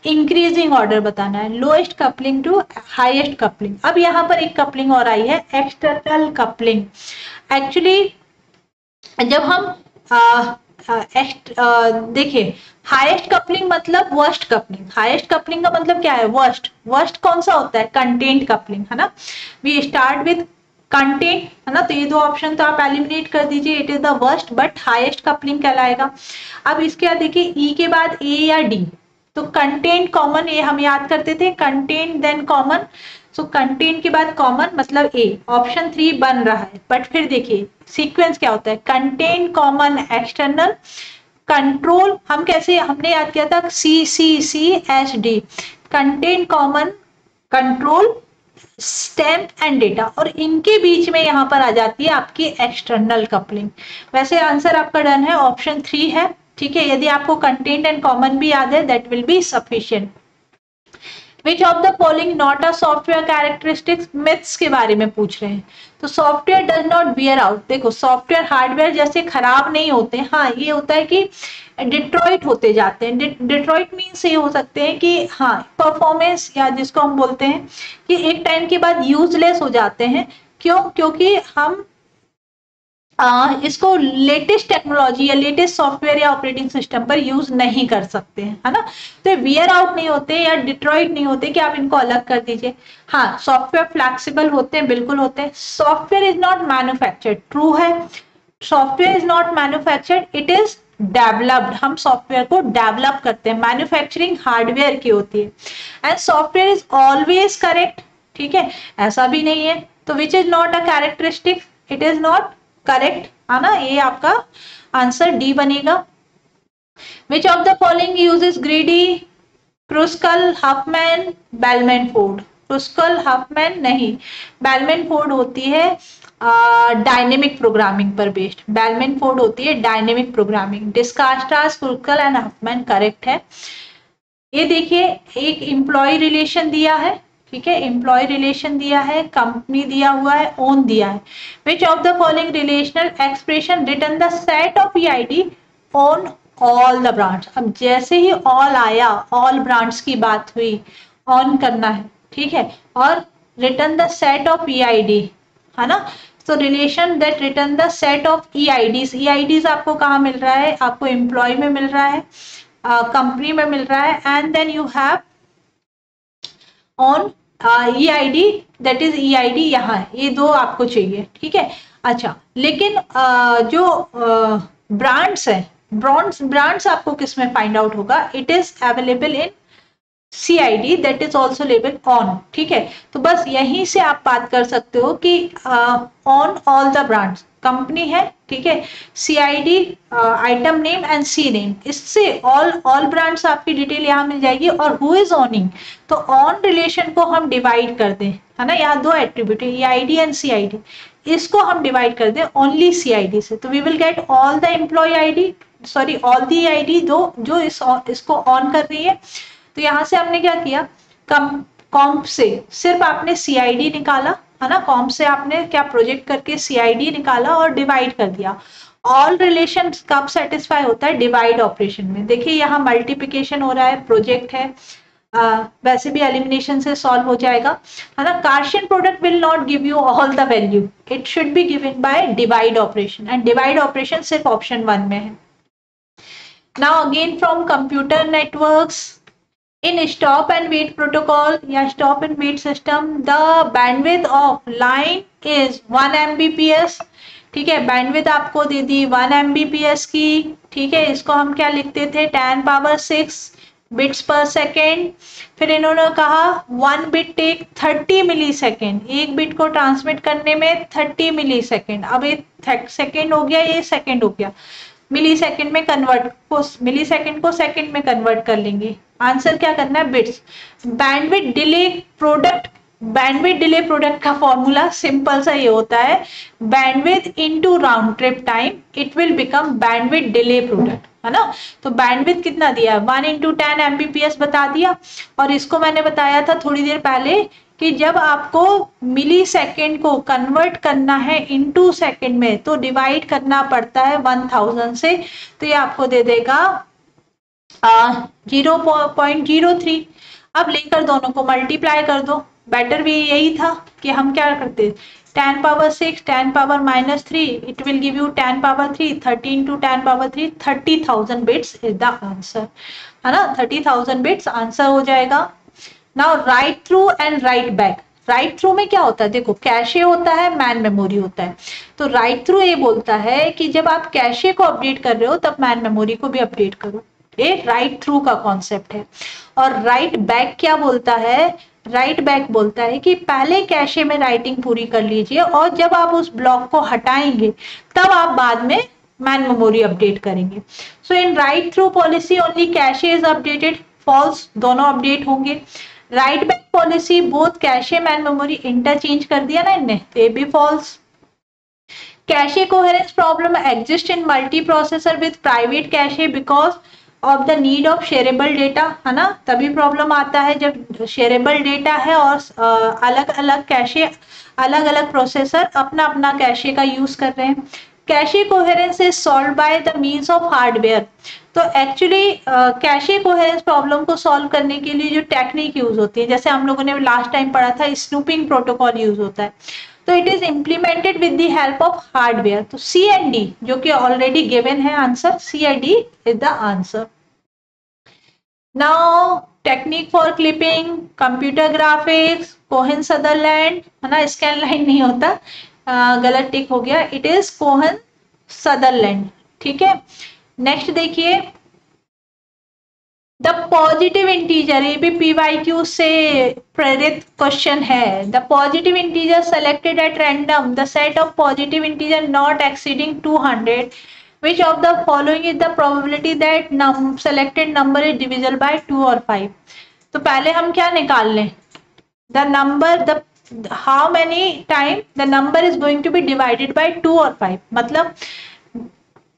increasing order बताना है, lowest coupling to highest coupling. अब यहाँ पर एक कपलिंग और आई है, एक्सटर्नल कपलिंग। एक्चुअली जब हम देखिए हाईएस्ट कपलिंग मतलब वर्स्ट कपलिंग, हाईएस्ट कपलिंग का मतलब क्या है, वर्स्ट। वर्स्ट कौन सा होता है, कंटेंट कपलिंग, है ना। वी स्टार्ट विद कंटेंट, है ना, तो ये दो ऑप्शन तो आप एलिमिनेट कर दीजिए, it is the worst, but highest coupling कहलाएगा। अब इसके बाद देखिए ई के बाद ए या डी, तो कंटेंट कॉमन, ये हम याद करते थे, content then common, so content के बाद कॉमन मतलब ए, ऑप्शन 3 बन रहा है। बट फिर देखिए सीक्वेंस क्या होता है, कंटेंट कॉमन एक्सटर्नल, कंट्रोल हम कैसे, हमने याद किया था C C C S D, content common control stamp and data, और इनके बीच में यहाँ पर आ जाती है आपकी एक्सटर्नल कपलिंग। वैसे आंसर आपका डन है, ऑप्शन 3 है, ठीक है। यदि आपको कंटेंट एंड कॉमन भी याद है that will be sufficient. Which of the following not a software characteristics, myths के बारे में पूछ रहे हैं। तो software does not wear out, देखो सॉफ्टवेयर हार्डवेयर जैसे खराब नहीं होते, हाँ ये होता है कि डिट्रॉइट होते जाते हैं। डिट्रॉइट मीन्स ये हो सकते हैं कि हाँ परफॉर्मेंस, या जिसको हम बोलते हैं कि एक टाइम के बाद यूजलेस हो जाते हैं। क्यों, क्योंकि हम इसको लेटेस्ट टेक्नोलॉजी या लेटेस्ट सॉफ्टवेयर या ऑपरेटिंग सिस्टम पर यूज नहीं कर सकते हैं, है ना। तो वियर आउट नहीं होते या डिट्रॉइट नहीं होते कि आप इनको अलग कर दीजिए। हाँ सॉफ्टवेयर फ्लैक्सिबल होते हैं, बिल्कुल होते हैं। Software is not manufactured, true है, software is not manufactured, it is developed, हम सॉफ्टवेयर को डेवलप करते हैं, मैन्युफैक्चरिंग हार्डवेयर की होती है। And software is always correct, ठीक है, ऐसा भी नहीं है। तो which is not a characteristic, it is not correct, है ना, ये आपका आंसर डी बनेगा। Which of the following uses greedy, Kruskal, Huffman, Bellman Ford. Kruskal Huffman नहीं, बेलमैन फोर्ड होती है डायनेमिक प्रोग्रामिंग पर बेस्ड, बेलमैन फोर्ड होती है dynamic programming. Dijkstra's, Kruskal and Huffman correct है। ये देखिए एक एम्प्लॉय रिलेशन दिया है, ठीक है, एम्प्लॉय रिलेशन दिया है, कंपनी दिया हुआ है, ओन दिया है। Which of the following relational expression return the set of EID on all the brands. अब जैसे ही ऑल आया, ऑल ब्रांड्स की बात हुई, ऑन करना है, ठीक है, और return the set of EID, है ना। तो relation that return the set of EIDs, EIDs आपको कहाँ मिल रहा है, आपको एम्प्लॉय में मिल रहा है, कंपनी में मिल रहा है, and then you have on EID, that is EID यहाँ है, ये दो आपको चाहिए, ठीक है। अच्छा लेकिन जो ब्रांड्स है, ब्रांड्स आपको किस में फाइंड आउट होगा, it is available in CID that is also label on, ठीक है। तो बस यहीं से आप बात कर सकते हो कि on all the brands company है, ठीक है, CID item name and C name, इससे ऑल ब्रांड्स आपकी डिटेल यहाँ मिल जाएगी। और हु इज ऑनिंग, तो ऑन रिलेशन को हम डिवाइड कर दें, है ना, यहाँ दो एट्रीब्यूट है EID एंड CID, इसको हम डिवाइड कर दें ओनली CID से, तो we will get all the employee ID, sorry all the EID दो जो इसको ऑन कर रही है। तो यहाँ से हमने क्या किया, कॉम्प से सिर्फ आपने CID निकाला, है ना, कॉम्प से आपने क्या प्रोजेक्ट करके CID निकाला और डिवाइड कर दिया। ऑल रिलेशन कब सेटिस्फाई होता है, डिवाइड ऑपरेशन में। देखिए यहाँ मल्टीप्लिकेशन हो रहा है, प्रोजेक्ट है, वैसे भी एलिमिनेशन से सॉल्व हो जाएगा, है ना। Cartesian product will not give you all the value, it should be given by divide operation, and divide operation सिर्फ ऑप्शन 1 में है। Now again from computer networks, in stop and wait protocol या stop and wait system, the bandwidth of line is 1 Mbps, ठीक है, bandwidth आपको दे दी 1 Mbps की, ठीक है, इसको हम क्या लिखते थे 10⁻⁶ बिट्स पर सेकेंड। फिर इन्होंने कहा 1 बिट टेक 30 मिली सेकेंड, एक बिट को ट्रांसमिट करने में 30 मिली सेकेंड। अब ये सेकेंड हो गया, ये सेकेंड हो गया, मिली सेकेंड में कन्वर्ट को, मिली सेकेंड को सेकेंड में कन्वर्ट कर लेंगे। आंसर क्या करना है, bits. Bandwidth delay product, bandwidth delay product का फॉर्मूला सिंपल सा ये होता है, bandwidth into round trip time, it will become bandwidth delay product, है ना। तो बैंडविड्थ कितना दिया है, 1 × 10 Mbps बता दिया। और इसको मैंने बताया था थोड़ी देर पहले कि जब आपको मिली सेकेंड को कन्वर्ट करना है इनटू सेकेंड में, तो डिवाइड करना पड़ता है 1000 से, तो ये आपको दे देगा 0.03। अब लेकर दोनों को मल्टीप्लाई कर दो। बेटर वे यही था कि हम क्या करते, 10 power 6 10 power -3 it will give you 10 power 3 13 to 10 power 3 30,000 bits is the answer, है ना। 30,000 बिट्स आंसर हो जाएगा। Now write through and write back. Write through में क्या होता है, देखो कैशे होता है, मैन मेमोरी होता है। तो राइट थ्रू ये बोलता है कि जब आप कैशे को अपडेट कर रहे हो तब मैन मेमोरी को भी अपडेट करो, ये राइट थ्रू का कॉन्सेप्ट है। और राइट बैक क्या बोलता है, राइट बैक बोलता है कि पहले कैशे में राइटिंग पूरी कर लीजिए और जब आप उस ब्लॉक को हटाएंगे तब आप बाद में मैन मेमोरी अपडेट करेंगे। So in write through policy only cache is updated, false दोनों अपडेट होंगे। Write back policy both cache main memory interchange कर दिया ना इनने, तो ये भी false. Cache coherence problem exist in multi processor with private cache because of the need of shareable data, है ना। तभी प्रॉब्लम आता है जब शेयरेबल डेटा है और अलग अलग कैशे, अलग अलग प्रोसेसर अपना अपना कैशे का यूज कर रहे हैं। Cache coherence is solve by the means of hardware. तो एक्चुअली कैशे कोहेरेंस प्रॉब्लम को सॉल्व करने के लिए जो टेक्निक यूज होती है, जैसे हम लोगों ने लास्ट टाइम पढ़ा था, स्नूपिंग प्रोटोकॉल यूज होता है। तो it is implemented with the help of hardware. तो सी एंड डी जो कि ऑलरेडी गिवन है answer, C and D is the answer. Now technique for clipping, computer graphics, Cohen Sutherland, है ना, scan line नहीं होता, गलत टिक हो गया, इट इज कोहेन सदरलैंड, ठीक है। नेक्स्ट देखिए, द पॉजिटिव इंटीजर, ये भी पीवाईक्यू से प्रेरित क्वेश्चन है। The positive integer selected at random, the set of positive integer not exceeding 200, which of the following is the probability that selected number is divisible by 2 or 5। तो पहले हम क्या निकाल लें, the number, the how many time the number is going to be divided by 2 or 5, मतलब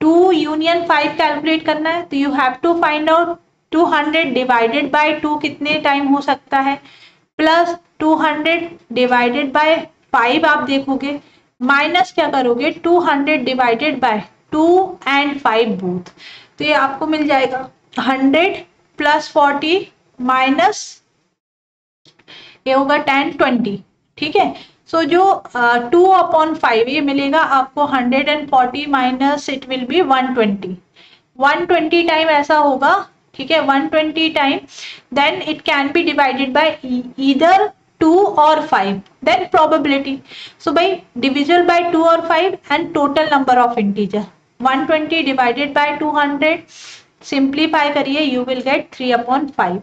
2 union 5 calculate करना है, तो you have to find out 200 divided by 2 कितने टाइम हो सकता है, प्लस 200 डिवाइडेड बाय 5 आप देखोगे, माइनस क्या करोगे 200 डिवाइडेड बाय 2 एंड 5 बोथ, तो ये आपको मिल जाएगा 100 प्लस 40 माइनस ये होगा 10 20, ठीक है। सो जो 2/5 ये मिलेगा आपको 140 minus it will be 120, 120 time ऐसा होगा, ठीक है, 120 time, then it can be divided by either 2 और 5, देन प्रोबेबिलिटी। सो भाई डिविजिबल बाय 2 और 5 and total number of integer, 120 divided by 200, simplify करिए यू विल गेट 3/5,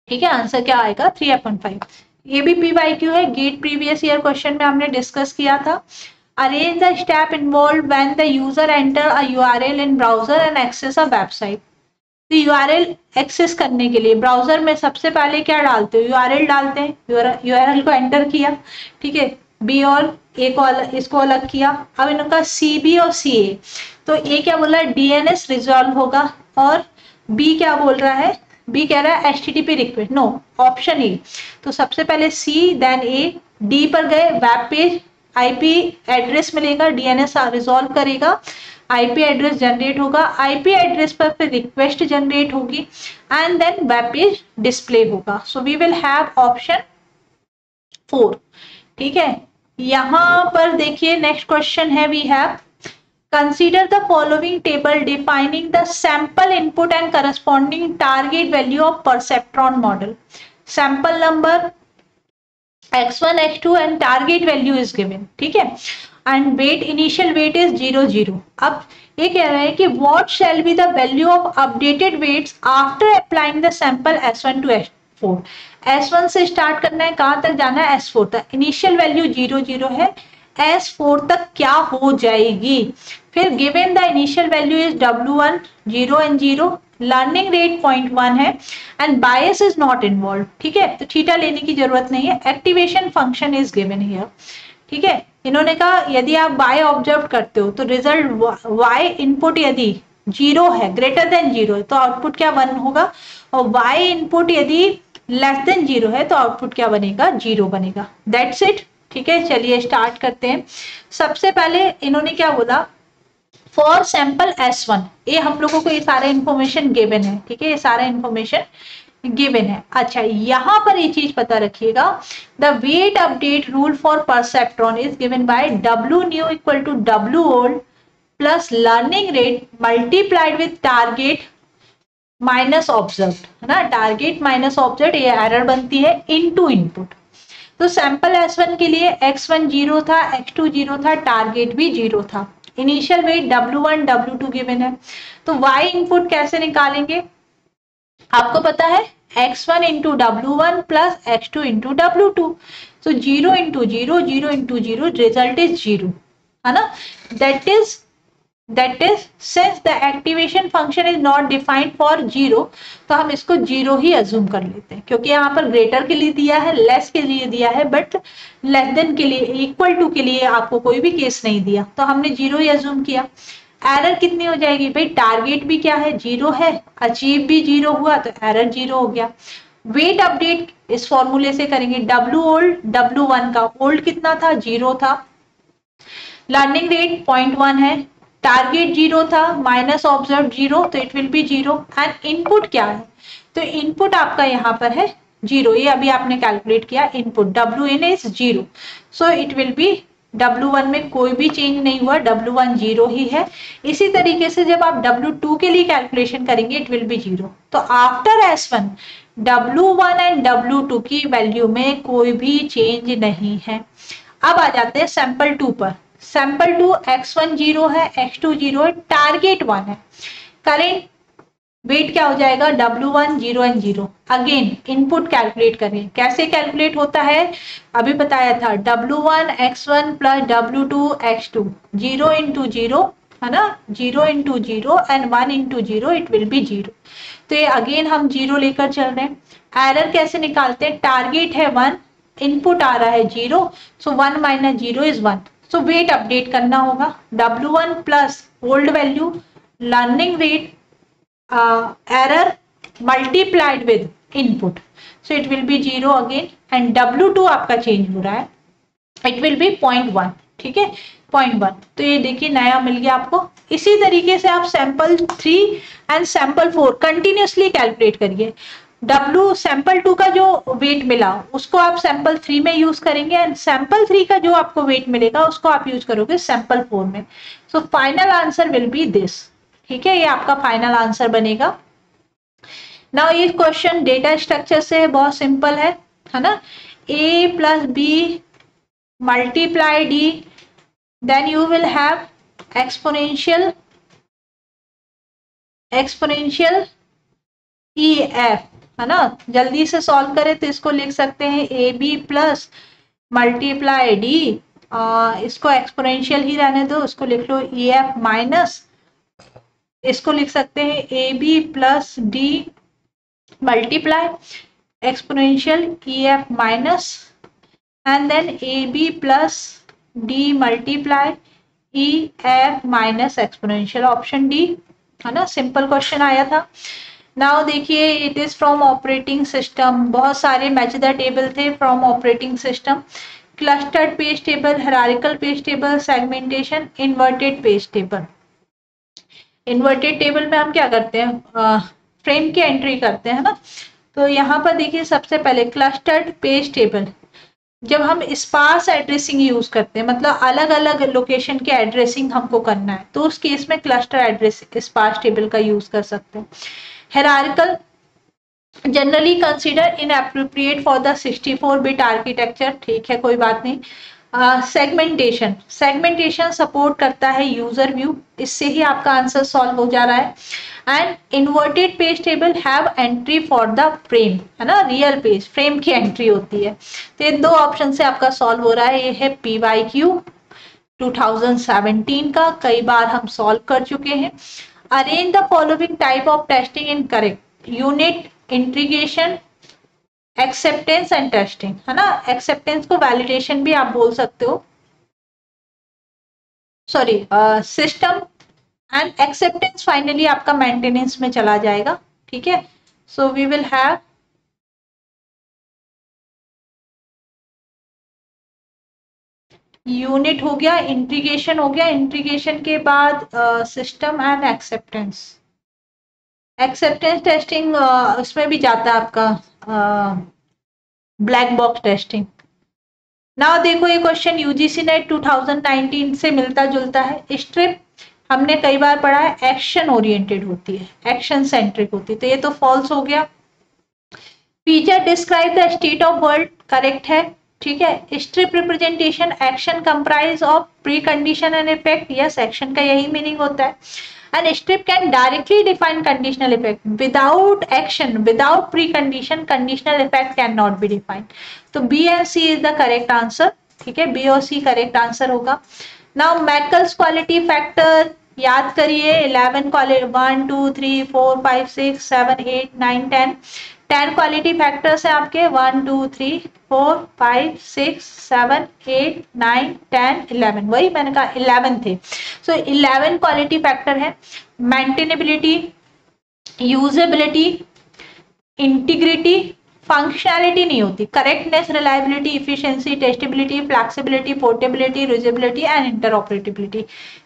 ठीक है। आंसर क्या आएगा 3/5। ये भी पीवाईक्यू है, गेट प्रीवियस ईयर क्वेश्चन में हमने डिस्कस किया था। Arrange the step involve when the user enter a URL in browser and access a website. तो यूआरएल एक्सेस करने के लिए ब्राउजर में सबसे पहले क्या डालते हो, यूआरएल डालते हैं, यूआरएल को एंटर किया, ठीक है, बी और ए को इसको अलग किया। अब इनका सीबी और सीए, तो ए क्या बोल रहा है डीएनएस रिजॉल्व होगा और बी क्या बोल रहा है, बी कह रहा है HTTP request, no option A. तो सबसे पहले सी देन ए, डी पर गए वेब पेज, आईपी एड्रेस मिलेगा, डीएनएस रिजॉल्व करेगा, आईपी एड्रेस जनरेट होगा, आईपी एड्रेस पर फिर रिक्वेस्ट जनरेट होगी and then web page display होगा। So we will have option 4, ठीक है। यहां पर देखिए नेक्स्ट क्वेश्चन है, we have consider the following table defining the sample input and corresponding target value of perceptron model। sample number x1 x2 and target value is given, ठीक है, and weight initial weight is 0 0। अब ये कह रहे हैं कि what shall be the value of updated weights after applying the sample s1 to s4। s1 से start करना है, कहां तक जाना है s4 तक, इनिशियल वैल्यू 0 0 है, s4 तक क्या हो जाएगी, फिर given the initial value is w1 0 and 0, learning rate 0.1 है and bias is not involve, ठीक है, तो थीटा लेने की जरूरत नहीं है, activation function is given here, ठीक है। इन्होंने कहा यदि आप y ऑब्जर्व करते हो तो रिजल्ट y इनपुट यदि 0 है, ग्रेटर देन 0 है तो आउटपुट क्या 1 होगा, और y इनपुट यदि लेस देन 0 है तो आउटपुट क्या बनेगा 0 बनेगा, दैट्स इट, ठीक है। चलिए स्टार्ट करते हैं। सबसे पहले इन्होंने क्या बोला, फॉर सैंपल S1, ये हम लोगों को ये सारा इंफॉर्मेशन गिवन है, ठीक है, ये सारा इंफॉर्मेशन गिवन है। अच्छा, यहां पर ये चीज पता रखिएगा, the weight update rule for perceptron is given by W new equal to W old plus learning rate multiplied with target minus observe, है ना, टारगेट माइनस ऑब्जर्व, ये एरर बनती है इनटू इनपुट। तो सैंपल S1 के लिए x1 0 था, x2 0 था, टारगेट भी 0 था, initial wait W1 W2 given है। तो y इनपुट कैसे निकालेंगे, आपको पता है x1 into W1 plus x2 into W2, तो 0 इंटू 0, 0 इंटू 0, रिजल्ट इज 0, है ना। That is since the activation function is not defined for 0, तो हम इसको 0 ही अज्यूम कर लेते हैं, क्योंकि यहाँ पर ग्रेटर के लिए दिया है, लेस के लिए दिया है, बट लेस देन के लिए, इक्वल टू के लिए आपको कोई भी केस नहीं दिया, तो हमने 0 ही अज्यूम किया। एरर कितनी हो जाएगी भाई, टारगेट भी क्या है 0 है, अचीव भी 0 हुआ, तो एरर 0 हो गया। वेट अपडेट इस फॉर्मूले से करेंगे, W ओल्ड W1 का ओल्ड कितना था 0 था, लर्निंग रेट 0.1 है, टारगेट 0 था, माइनस ऑब्जर्व 0, तो it will B 0, and input क्या है, तो इनपुट आपका यहाँ पर है 0, ये अभी आपने कैलकुलेट किया, input Win is 0, so it will B W1 में कोई भी चेंज नहीं हुआ, W1 0 ही है। इसी तरीके से जब आप W2 के लिए कैलकुलेशन करेंगे इट विल बी 0, तो after S1 W1 and W2 की वैल्यू में कोई भी चेंज नहीं है। अब आ जाते हैं सैंपल 2 पर। सैंपल 2 x1 0 है, x2 0 है, टारगेट 1 है, करेंट वेट क्या हो जाएगा W1 0 and 0। Again input calculate करें, कैसे कैलकुलेट होता है अभी बताया था, W1 x1 plus W2 x2, 0 into 0, है ना, 0 into 0 and 1 into 0, it will B 0। तो ये अगेन हम 0 लेकर चल रहे हैं। एरर कैसे निकालते हैं, टारगेट है 1, इनपुट आ रहा है 0, सो 1 minus 0 is 1, so weight update करना होगा, W1 plus old value learning rate error multiplied with input, so it will be 0 again, and W2 आपका चेंज हो रहा है, it will be 0.1, ठीक है 0.1, तो ये देखिए नया मिल गया आपको। इसी तरीके से आप sample 3 and sample 4 continuously calculate करिए। W सैंपल 2 का जो वेट मिला उसको आप सैंपल 3 में यूज करेंगे, एंड सैंपल 3 का जो आपको वेट मिलेगा उसको आप यूज करोगे सैंपल 4 में, so final answer will be this, ठीक है, ये आपका फाइनल आंसर बनेगा। नाउ ये क्वेश्चन डेटा स्ट्रक्चर से बहुत सिंपल है ना, A plus B multiply D, then you will have exponential EF, है ना। जल्दी से सॉल्व करें तो इसको लिख सकते हैं AB प्लस मल्टीप्लाई D, इसको एक्सपोनेंशियल ही रहने दो, उसको लिख लो EF माइनस, इसको लिख सकते हैं AB plus D multiply exponential EF minus, and then AB plus D multiply EF minus exponential, option D, है ना। सिंपल क्वेश्चन आया था। नाउ देखिए, it is from operating system, बहुत सारे मैच द टेबल थे from operating system, clustered page table, hierarchical page table, segmentation, inverted page table. Inverted table में हम क्या करते हैं, फ्रेम की एंट्री करते हैं ना। तो यहाँ पर देखिए सबसे पहले क्लस्टर्ड पेज टेबल, जब हम स्पार्स एड्रेसिंग यूज करते हैं, मतलब अलग अलग लोकेशन के एड्रेसिंग हमको करना है, तो उस केस में क्लस्टर एड्रेस स्पार्स टेबल का यूज कर सकते हैं। Hierarchical generally consider inappropriate for the 64 bit architecture, ठीक है कोई बात नहीं। सेगमेंटेशन सपोर्ट करता है यूजर व्यू, इससे ही आपका आंसर सॉल्व हो जा रहा है। And inverted page table have entry for the frame, है ना, रियल पेज फ्रेम की एंट्री होती है। तो इन दो ऑप्शन से आपका सॉल्व हो रहा है। ये है PYQ 2017 का, कई बार हम सॉल्व कर चुके हैं। Arrange the following type of testing in correct unit integration, acceptance and testing, है ना। एक्सेप्टेंस को वैलिडेशन भी आप बोल सकते हो, sorry system, and acceptance finally आपका मेंटेनेंस में चला जाएगा, ठीक है। So we will have unit हो गया, इंटीग्रेशन हो गया, इंटीग्रेशन के बाद system and acceptance. Acceptance testing उसमें भी जाता है आपका ब्लैक बॉक्स टेस्टिंग। नाउ देखो ये क्वेश्चन यूजीसी नेट 2019 से मिलता जुलता है। स्ट्रिप हमने कई बार पढ़ा है, एक्शन ओरिएंटेड होती है, एक्शन सेंट्रिक होती है, तो ये तो फॉल्स हो गया। Feature describe the state of world, correct है, ठीक है। Strip representation, action comprise of pre condition and effect, yes action का यही मीनिंग होता है। And strip can directly define conditional effect. Without action, without precondition, conditional effect cannot be defined. तो B and C is the correct answer. ठीक है, B और C correct answer होगा। Now Meckel's quality factor याद करिए, 11 quality 1 2 3 4 5 6 7 8 9 10 10 quality factors है आपके, 1 2 3 4 5 6 7 8 9 10 11, वही मैंने कहा 11 थे। सो 11 क्वालिटी फैक्टर है। मेंटेनेबिलिटी, यूजेबिलिटी, इंटीग्रिटी, फंक्शनैलिटी नहीं होती, correctness, reliability, efficiency, testability, flexibility, portability, usability and interoperability.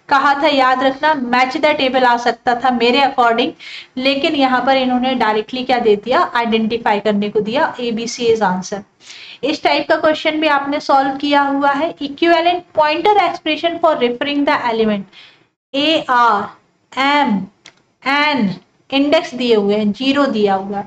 कहा था याद रखना, मैच द टेबल आ सकता था मेरे अकॉर्डिंग, लेकिन यहाँ पर इन्होंने डायरेक्टली क्या दे दिया, आइडेंटिफाई करने को दिया, ABC इज आंसर। इस टाइप का क्वेश्चन भी आपने सॉल्व किया हुआ है। Equivalent pointer expression for referring the element, AR, M, N, index दिए हुए हैं, 0 दिया हुआ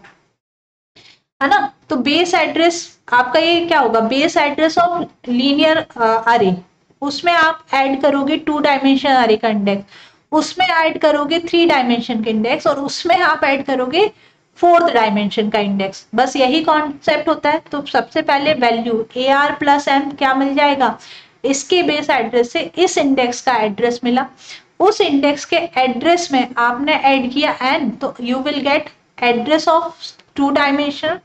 है ना। तो बेस एड्रेस आपका ये क्या होगा, base address of linear array, उसमें आप ऐड करोगे 2 डायमेंशन अरे का इंडेक्स, उसमें ऐड करोगे 3 डायमेंशन का इंडेक्स, और उसमें आप ऐड करोगे 4th डायमेंशन का इंडेक्स, बस यही कॉन्सेप्ट होता है। तो सबसे पहले वैल्यू AR प्लस M क्या मिल जाएगा, इसके बेस एड्रेस से इस इंडेक्स का एड्रेस मिला, उस इंडेक्स के एड्रेस में आपने ऐड किया n, तो you will get address of 2 dimension,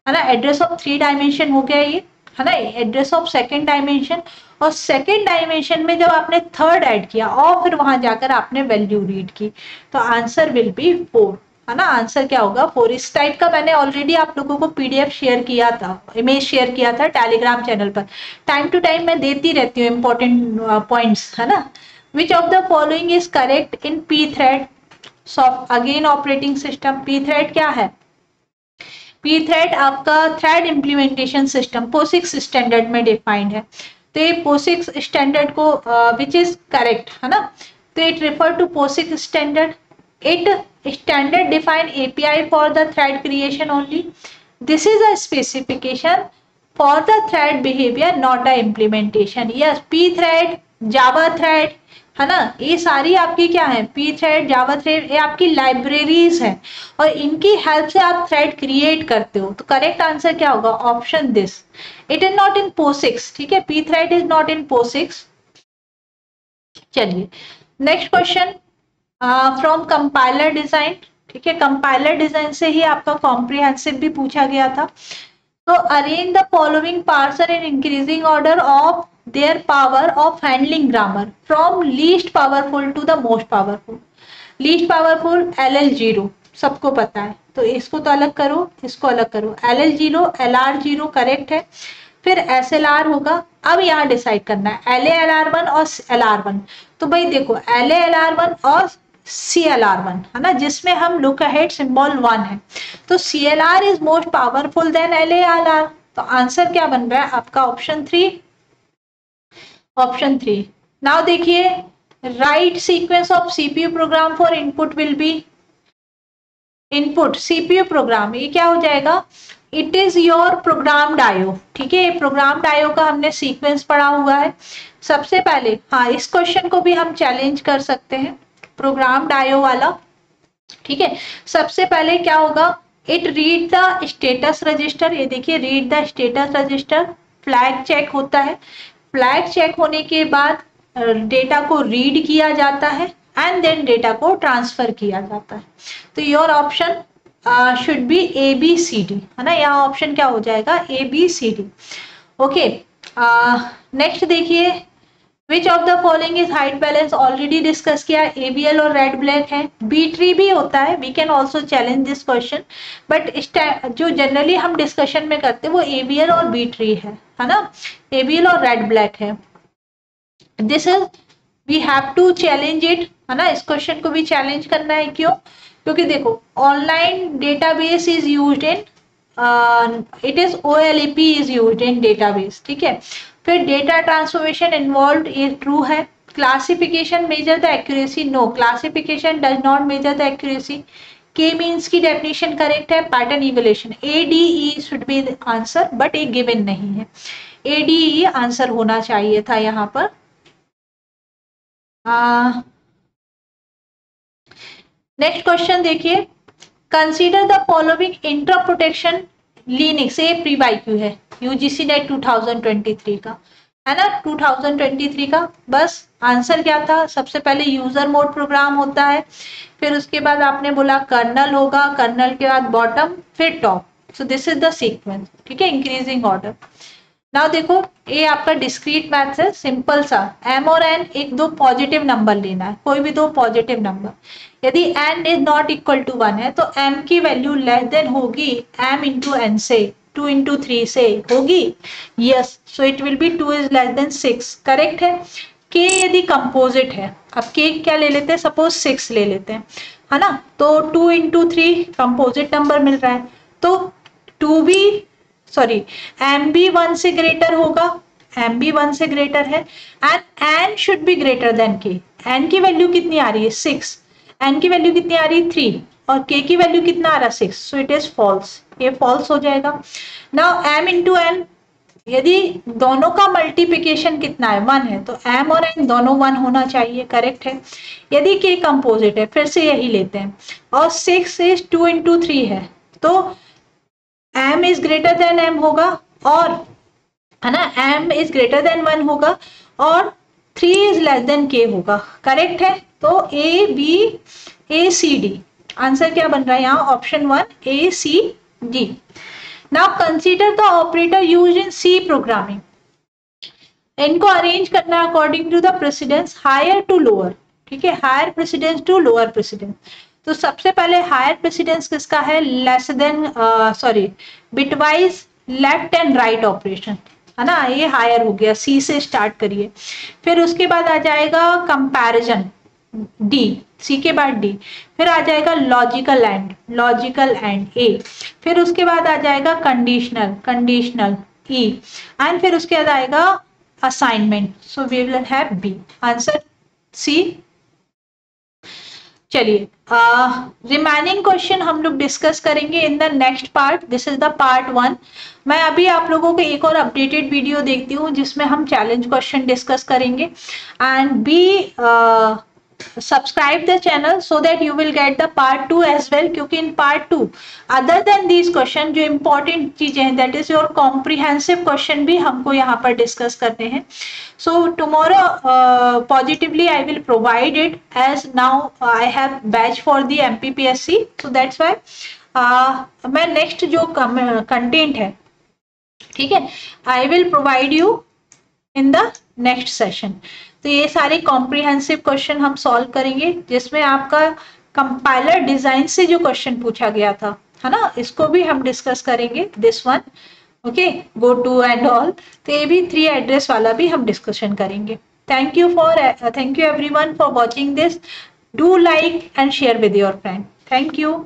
है ना, एड्रेस ऑफ 3 डायमेंशन हो गया ये, है ना, एड्रेस ऑफ 2nd डायमेंशन, और 2nd डायमेंशन में जब आपने 3rd ऐड किया और फिर वहां जाकर आपने वैल्यू रीड की, तो आंसर विल बी 4, है ना, आंसर क्या होगा 4। इस टाइप का मैंने ऑलरेडी आप लोगों को PDF शेयर किया था, इमेज शेयर किया था टेलीग्राम चैनल पर, टाइम टू टाइम मैं देती रहती हूँ इंपॉर्टेंट पॉइंट्स, है ना। विच of the following is correct in pthread soft again operating system. pthread क्या है, pthread आपका thread implementation system POSIX standard में डिफाइंड है, तो ये POSIX स्टैंडर्ड को विच इज करेक्ट, है ना, तो it refer to POSIX standard, it standard define API for the thread creation only, this is a specification for the thread behaviour not a implementation. Yes, pthread, Java thread, है ना, ये सारी आपकी क्या है, pthread, जावा थ्रेड, ये आपकी libraries है और इनकी हेल्प से आप थ्रेड क्रिएट करते हो। तो करेक्ट आंसर क्या होगा, option this, it is not in POSIX, ठीक है, pthread is not in POSIX। चलिए next question from compiler design, ठीक है, कंपाइलर डिजाइन से ही आपका कॉम्प्रिहेंसिव भी पूछा गया था। तो arrange the following parser in increasing order of their power of handling grammar from least powerful to the most powerful। least powerful LL0 सबको पता है, तो इसको तो अलग करो, इसको अलग करो, LL0 LR0 करेक्ट है, फिर SLR होगा। अब यहाँ डिसाइड करना है LA-LR1 और LR1, तो भाई देखो LA-LR1 और CLR1, है ना, जिसमें हम लुक अहेड सिंबल 1 है, तो CLR is most powerful then LA-LR, तो आंसर क्या बन रहा है आपका ऑप्शन 3, ऑप्शन 3। नाउ देखिए right sequence of CPU program for input will be, input CPU program ये क्या हो जाएगा, इट इज योर प्रोग्राम डायो, ठीक है, प्रोग्राम डायो का हमने सीक्वेंस पढ़ा हुआ है। सबसे पहले हाँ, इस क्वेश्चन को भी हम चैलेंज कर सकते हैं, प्रोग्राम डायो वाला, ठीक है। सबसे पहले क्या होगा, it read the status register, ये देखिए read the status register, flag check होता है, फ्लैग चेक होने के बाद डेटा को रीड किया जाता है एंड देन डेटा को ट्रांसफर किया जाता है। तो your option should be ABCD, है ना, यहाँ ऑप्शन क्या हो जाएगा ABCD। ओके नेक्स्ट देखिए which of the following is height balance, already discuss किया, ABL और रेड ब्लैक है, B-tree भी होता है, we can also challenge this question, but इस टाइम जो जनरली हम डिस्कशन में करते हैं वो ABL और B-tree है ना, ABL और रेड ब्लैक है। This is we have to challenge it, है ना, इस क्वेश्चन को भी चैलेंज करना है। क्यों? क्योंकि देखो online database is used in it is OLAP is used in database, ठीक है। फिर डेटा ट्रांसफॉर्मेशन इन्वॉल्व, ये ट्रू है। Classification measure the accuracy, no, classification does not measure the accuracy. K means की डेफिनेशन करेक्ट है। Pattern evaluation, ADE should be answer, but ये given नहीं है। ADE आंसर होना चाहिए था यहाँ पर। नेक्स्ट क्वेश्चन देखिए, consider the following inter protection Linux, ये प्री बाईक्यू है, UGC नेट 2023 का, है ना, 2023 का। बस आंसर क्या था? सबसे पहले यूजर मोड प्रोग्राम होता है, फिर उसके बाद आपने बोला कर्नल होगा, कर्नल के बाद बॉटम, फिर top. So this is the sequence, ठीक है, इंक्रीजिंग ऑर्डर। नाउ देखो ये आपका डिस्क्रीट मैथ्स है, सिंपल सा। m और n एक दो पॉजिटिव नंबर लेना है, कोई भी दो पॉजिटिव नंबर। यदि n is not equal to 1 है तो m की वैल्यू लेस देन होगी m इंटू n से, 2 इंटू 3 से होगी, yes. So it will be 2 is less than 6, correct है। k यदि कंपोजिट है, अब k क्या ले लेते हैं, सपोज 6 ले लेते हैं, है ना, तो 2 इंटू 3 कंपोजिट नंबर मिल रहा है, तो 2b सॉरी m भी 1 से ग्रेटर होगा, m भी 1 से ग्रेटर है, and n should be greater than k। n की वैल्यू कितनी आ रही है, 6, n की वैल्यू कितनी आ रही है, 3, और k की वैल्यू कितना आ रहा है, 6, सो इट इज फॉल्स, ये फॉल्स हो जाएगा। नाउ m इंटू n, यदि दोनों का मल्टीप्लिकेशन कितना है, 1 है, तो m और n दोनों 1 होना चाहिए, करेक्ट है। यदि k कंपोजिट है, फिर से यही लेते हैं, और 6 इज 2 इंटू 3 है, तो m is greater than m होगा, और है ना m इज ग्रेटर देन 1 होगा, और 3 इज लेस देन k होगा, करेक्ट है। तो ABCD आंसर क्या बन रहा है यहाँ, option 1 ACD। Now consider the operator used in C programming, इनको अरेंज करना है according to the precedence higher to lower, ठीक है, higher precedence to lower precedence. तो सबसे पहले हायर प्रेसिडेंस किसका है, less than sorry bitwise left and right operation, है ना, ये हायर हो गया, C से स्टार्ट करिए। फिर उसके बाद आ जाएगा कंपैरिजन, D, C के बाद D, फिर आ जाएगा लॉजिकल एंड A, फिर उसके बाद आ जाएगा कंडीशनल E, एंड फिर उसके बाद आएगा assignment, so we will have B, answer C। चलिए रिमेनिंग क्वेश्चन हम लोग डिस्कस करेंगे in the next part, this is the part 1। मैं अभी आप लोगों को एक और अपडेटेड वीडियो देखती हूँ जिसमें हम चैलेंज क्वेश्चन डिस्कस करेंगे, and be subscribe the channel so that you will get the part 2 as well, क्योंकि in part 2 other than these question जो important चीजें हैं, that is your comprehensive question भी हमको यहाँ पर डिस्कस करने हैं। So tomorrow positively I will provide it, as now I have batch for the MPPSC, so that's why मैं next जो content है, ठीक है, I will provide you in the next session। तो ये सारे कॉम्प्रिहेंसिव क्वेश्चन हम सॉल्व करेंगे, जिसमें आपका कंपाइलर डिजाइन से जो क्वेश्चन पूछा गया था, है ना, इसको भी हम डिस्कस करेंगे, this one, okay, go to and all. तो ये भी 3 एड्रेस वाला भी हम डिस्कशन करेंगे। Thank you everyone for watching this, do like and share with your friend, thank you.